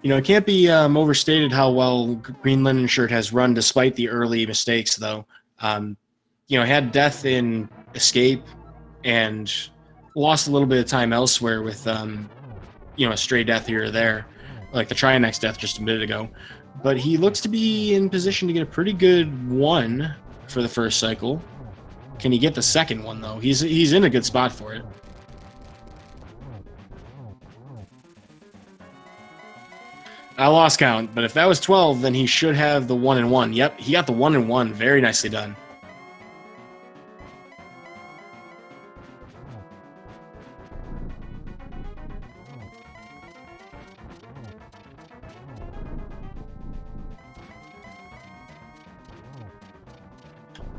You know, it can't be overstated how well Green Linen Shirt has run despite the early mistakes, though. You know, had death in Escape and lost a little bit of time elsewhere with, you know, a stray death here or there, like the Trianex death just a minute ago. But he looks to be in position to get a pretty good one for the first cycle. Can he get the second one, though? He's in a good spot for it. I lost count, but if that was 12, then he should have the 1-1. Yep, he got the 1-1. Very nicely done.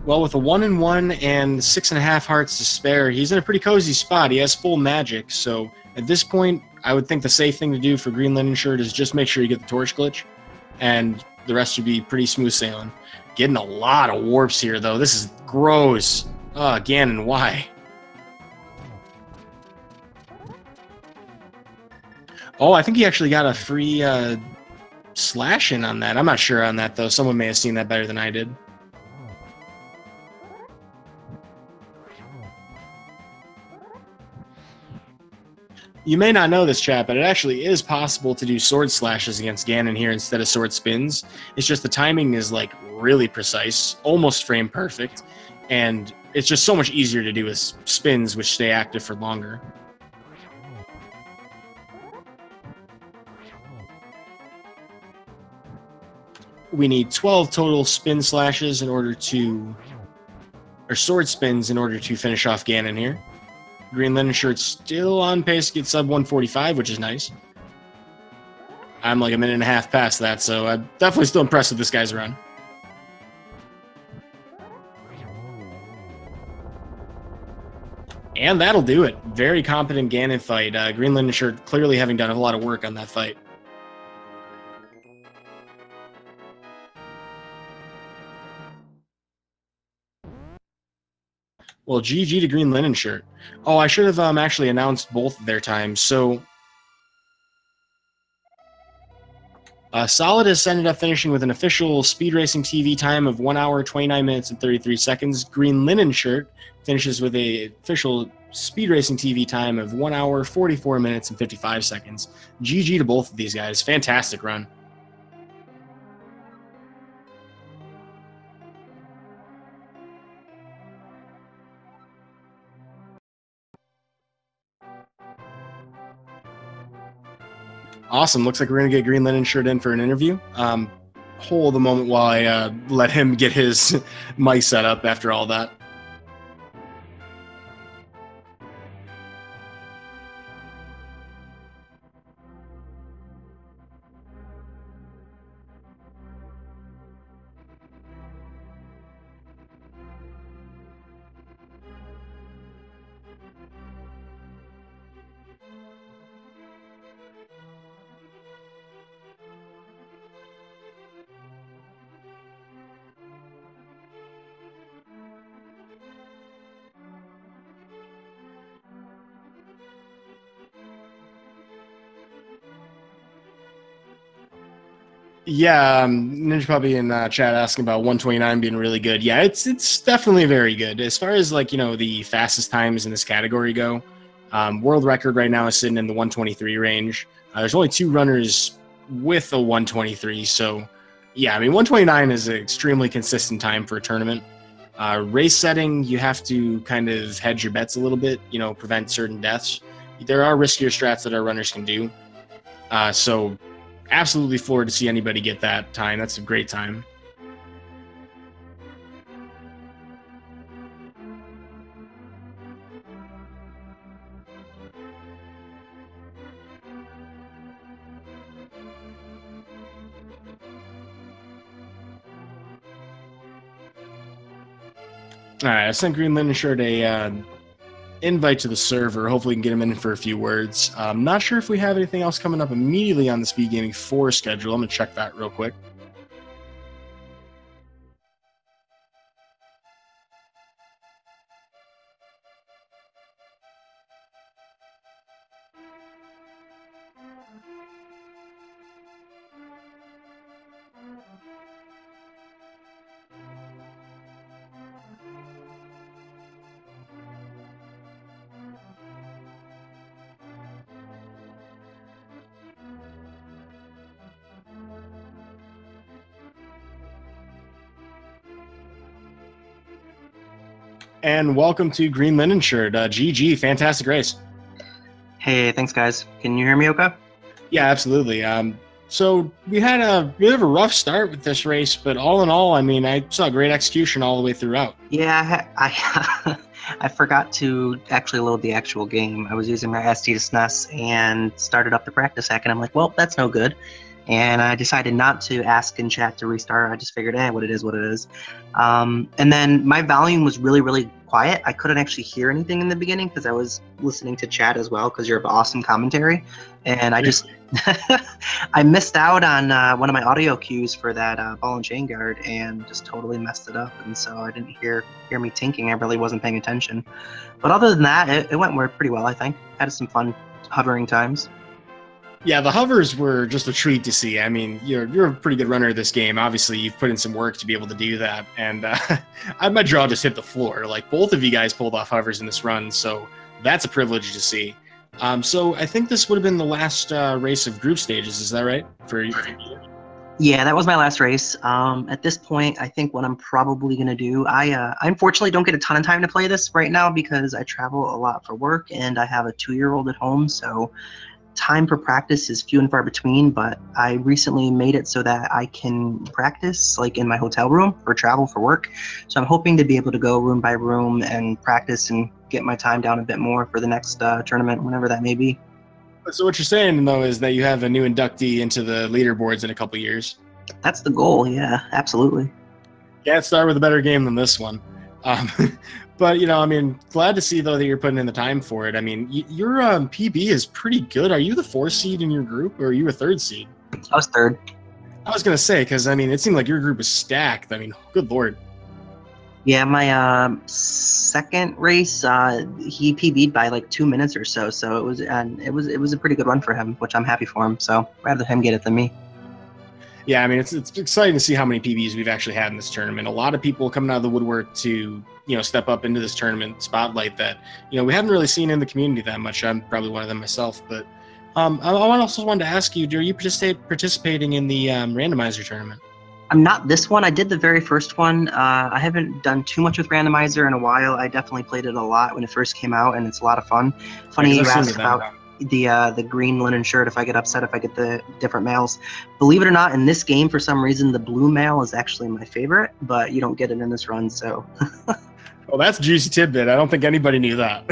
Well, with a 1-1 and 6.5 hearts to spare, he's in a pretty cozy spot. He has full magic, so at this point, I would think the safe thing to do for Green Linen Shirt is just make sure you get the Torch Glitch, and the rest should be pretty smooth sailing. Getting a lot of warps here, though. This is gross. Ganon, why? Oh, I think he actually got a free slash in on that. I'm not sure on that, though. Someone may have seen that better than I did. You may not know this, chat, but it actually is possible to do sword slashes against Ganon here instead of sword spins. It's just the timing is, like, really precise, almost frame perfect, and it's just so much easier to do with spins, which stay active for longer. We need 12 total spin slashes in order to... or sword spins in order to finish off Ganon here. Green Linen Shirt's still on pace to get sub 145, which is nice. I'm like a minute and a half past that, so I'm definitely still impressed with this guy's run. And that'll do it. Very competent Ganon fight. Green Linen Shirt clearly having done a lot of work on that fight. Well, GG to Green Linen Shirt. Oh, I should have actually announced both their times. So, Solidus ended up finishing with an official Speed Racing TV time of 1 hour, 29 minutes, and 33 seconds. Green Linen Shirt finishes with a official speed racing TV time of 1 hour, 44 minutes, and 55 seconds. GG to both of these guys. Fantastic run. Awesome. Looks like we're going to get Green Linen Shirt in for an interview. Hold the moment while I let him get his mic set up after all that. Yeah, Ninja Puppy in chat asking about 129 being really good. Yeah, it's definitely very good. As far as like, the fastest times in this category go, world record right now is sitting in the 123 range. There's only 2 runners with a 123, so yeah, I mean 129 is an extremely consistent time for a tournament. Race setting, you have to kind of hedge your bets a little bit, prevent certain deaths. There are riskier strats that our runners can do. So absolutely floored to see anybody get that time. That's a great time. All right, I sent Green Linen Shirt a invite to the server. Hopefully we can get him in for a few words. I'm not sure if we have anything else coming up immediately on the Speed Gaming 4 schedule. I'm going to check that real quick. And welcome to Green Linen Shirt. GG, fantastic race. Hey, thanks guys. Can you hear me okay? Yeah, absolutely. So we had a bit of a rough start with this race, but all in all, I mean, I saw great execution all the way throughout. Yeah, I forgot to actually load the actual game. I was using my SD to SNES and started up the practice hack, and I'm like, well, that's no good. And I decided not to ask in chat to restart. I just figured, what it is, what it is. And then my volume was really, really quiet. I couldn't actually hear anything in the beginning because I was listening to chat as well because you have awesome commentary. And I just, I missed out on one of my audio cues for that ball and chain guard and just totally messed it up. And so I didn't hear me tinking. I really wasn't paying attention. But other than that, it went pretty well, I think. Had some fun hovering times. Yeah, the hovers were just a treat to see. I mean, you're a pretty good runner of this game. Obviously, you've put in some work to be able to do that. And my jaw just hit the floor. Like, both of you guys pulled off hovers in this run, so that's a privilege to see. So I think this would have been the last race of group stages. Is that right? For you? Yeah, that was my last race. At this point, I think what I'm probably going to do, I unfortunately don't get a ton of time to play this right now because I travel a lot for work and I have a 2-year-old at home, so time for practice is few and far between, but I recently made it so that I can practice like in my hotel room for travel for work. So I'm hoping to be able to go room by room and practice and get my time down a bit more for the next tournament, whenever that may be. So what you're saying, though, is that you have a new inductee into the leaderboards in a couple years. That's the goal, yeah, absolutely. Can't start with a better game than this one. But, I mean, glad to see, though, that you're putting in the time for it. I mean, your PB is pretty good. Are you the 4th seed in your group, or are you a 3rd seed? I was 3rd. I was going to say, because, I mean, it seemed like your group was stacked. I mean, good Lord. Yeah, my second race, he PB'd by like 2 minutes or so. So it was a pretty good run for him, which I'm happy for him. So rather him get it than me. Yeah, I mean, it's exciting to see how many PBs we've actually had in this tournament. A lot of people coming out of the woodwork to, step up into this tournament spotlight that, we haven't really seen in the community that much. I'm probably one of them myself, but I also wanted to ask you, are you participating in the randomizer tournament? I'm not this one. I did the very first one. I haven't done too much with randomizer in a while. I definitely played it a lot when it first came out, and it's a lot of fun. Funny you asked about the green linen shirt. If I get upset if I get the different males, believe it or not, in this game for some reason the blue male is actually my favorite, but you don't get it in this run. So. Well, that's a juicy tidbit. I don't think anybody knew that.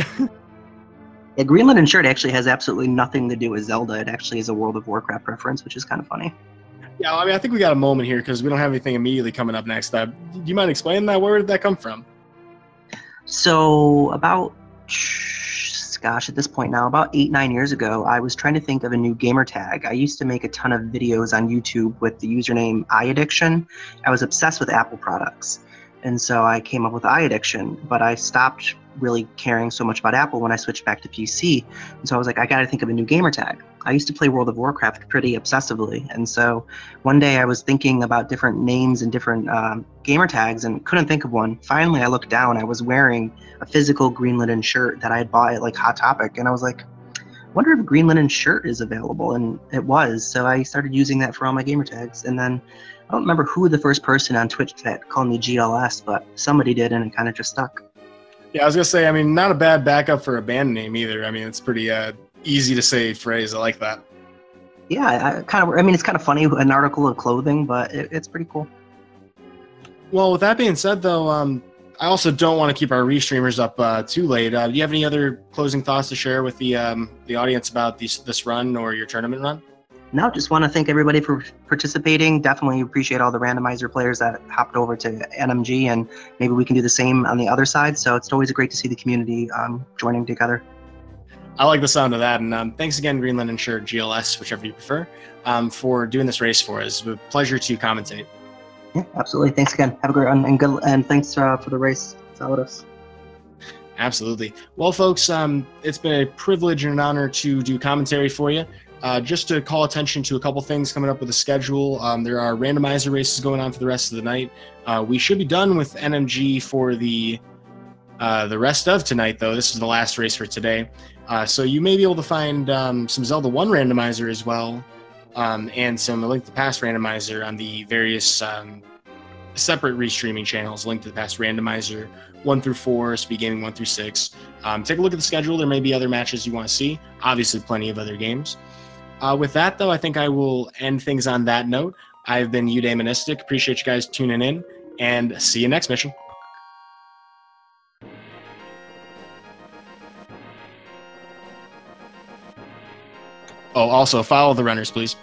Yeah, green linen shirt actually has absolutely nothing to do with Zelda. It actually is a World of Warcraft reference, which is kind of funny. Yeah, I mean, I think we got a moment here because we don't have anything immediately coming up next. Do you mind explaining that? Where did that come from? So about, gosh, at this point now, about 8-9 years ago, I was trying to think of a new gamer tag. I used to make a ton of videos on YouTube with the username iAddiction. I was obsessed with Apple products. And so I came up with iAddiction, but I stopped really caring so much about Apple when I switched back to PC. And so I was like, I got to think of a new gamer tag. I used to play World of Warcraft pretty obsessively. And so one day I was thinking about different names and different gamer tags and couldn't think of one. Finally, I looked down. I was wearing a physical green linen shirt that I had bought at like Hot Topic. And I was like, I wonder if a green linen shirt is available. And it was. So I started using that for all my gamer tags. And then I don't remember who the first person on Twitch that called me GLS, but somebody did, and it kind of just stuck. Yeah, I was going to say, I mean, not a bad backup for a band name either. I mean, it's pretty easy to say phrase. I like that. Yeah, I mean, it's kind of funny, an article of clothing, but it's pretty cool. Well, with that being said, though, I also don't want to keep our restreamers up too late. Do you have any other closing thoughts to share with the audience about this run or your tournament run? No, just want to thank everybody for participating. Definitely appreciate all the randomizer players that hopped over to NMG, and maybe we can do the same on the other side. So it's always great to see the community joining together. I like the sound of that, and thanks again, Green Linen Shirt, GLS, whichever you prefer, for doing this race for us. It was a pleasure to commentate. Yeah, absolutely. Thanks again. Have a great one, and thanks for the race, Solidus. Absolutely. Well, folks, it's been a privilege and an honor to do commentary for you. Just to call attention to a couple things coming up with the schedule. There are randomizer races going on for the rest of the night. We should be done with NMG for the rest of tonight, though. This is the last race for today. So you may be able to find some Zelda 1 randomizer as well, and some Link to the Past randomizer on the various separate restreaming channels, Link to the Past randomizer 1 through 4, Speed Gaming 1 through 6. Take a look at the schedule. There may be other matches you want to see. Obviously, plenty of other games. With that, though, I think I will end things on that note. I've been Eudaimonistic. Appreciate you guys tuning in, and see you next mission. Oh, also, follow the runners, please.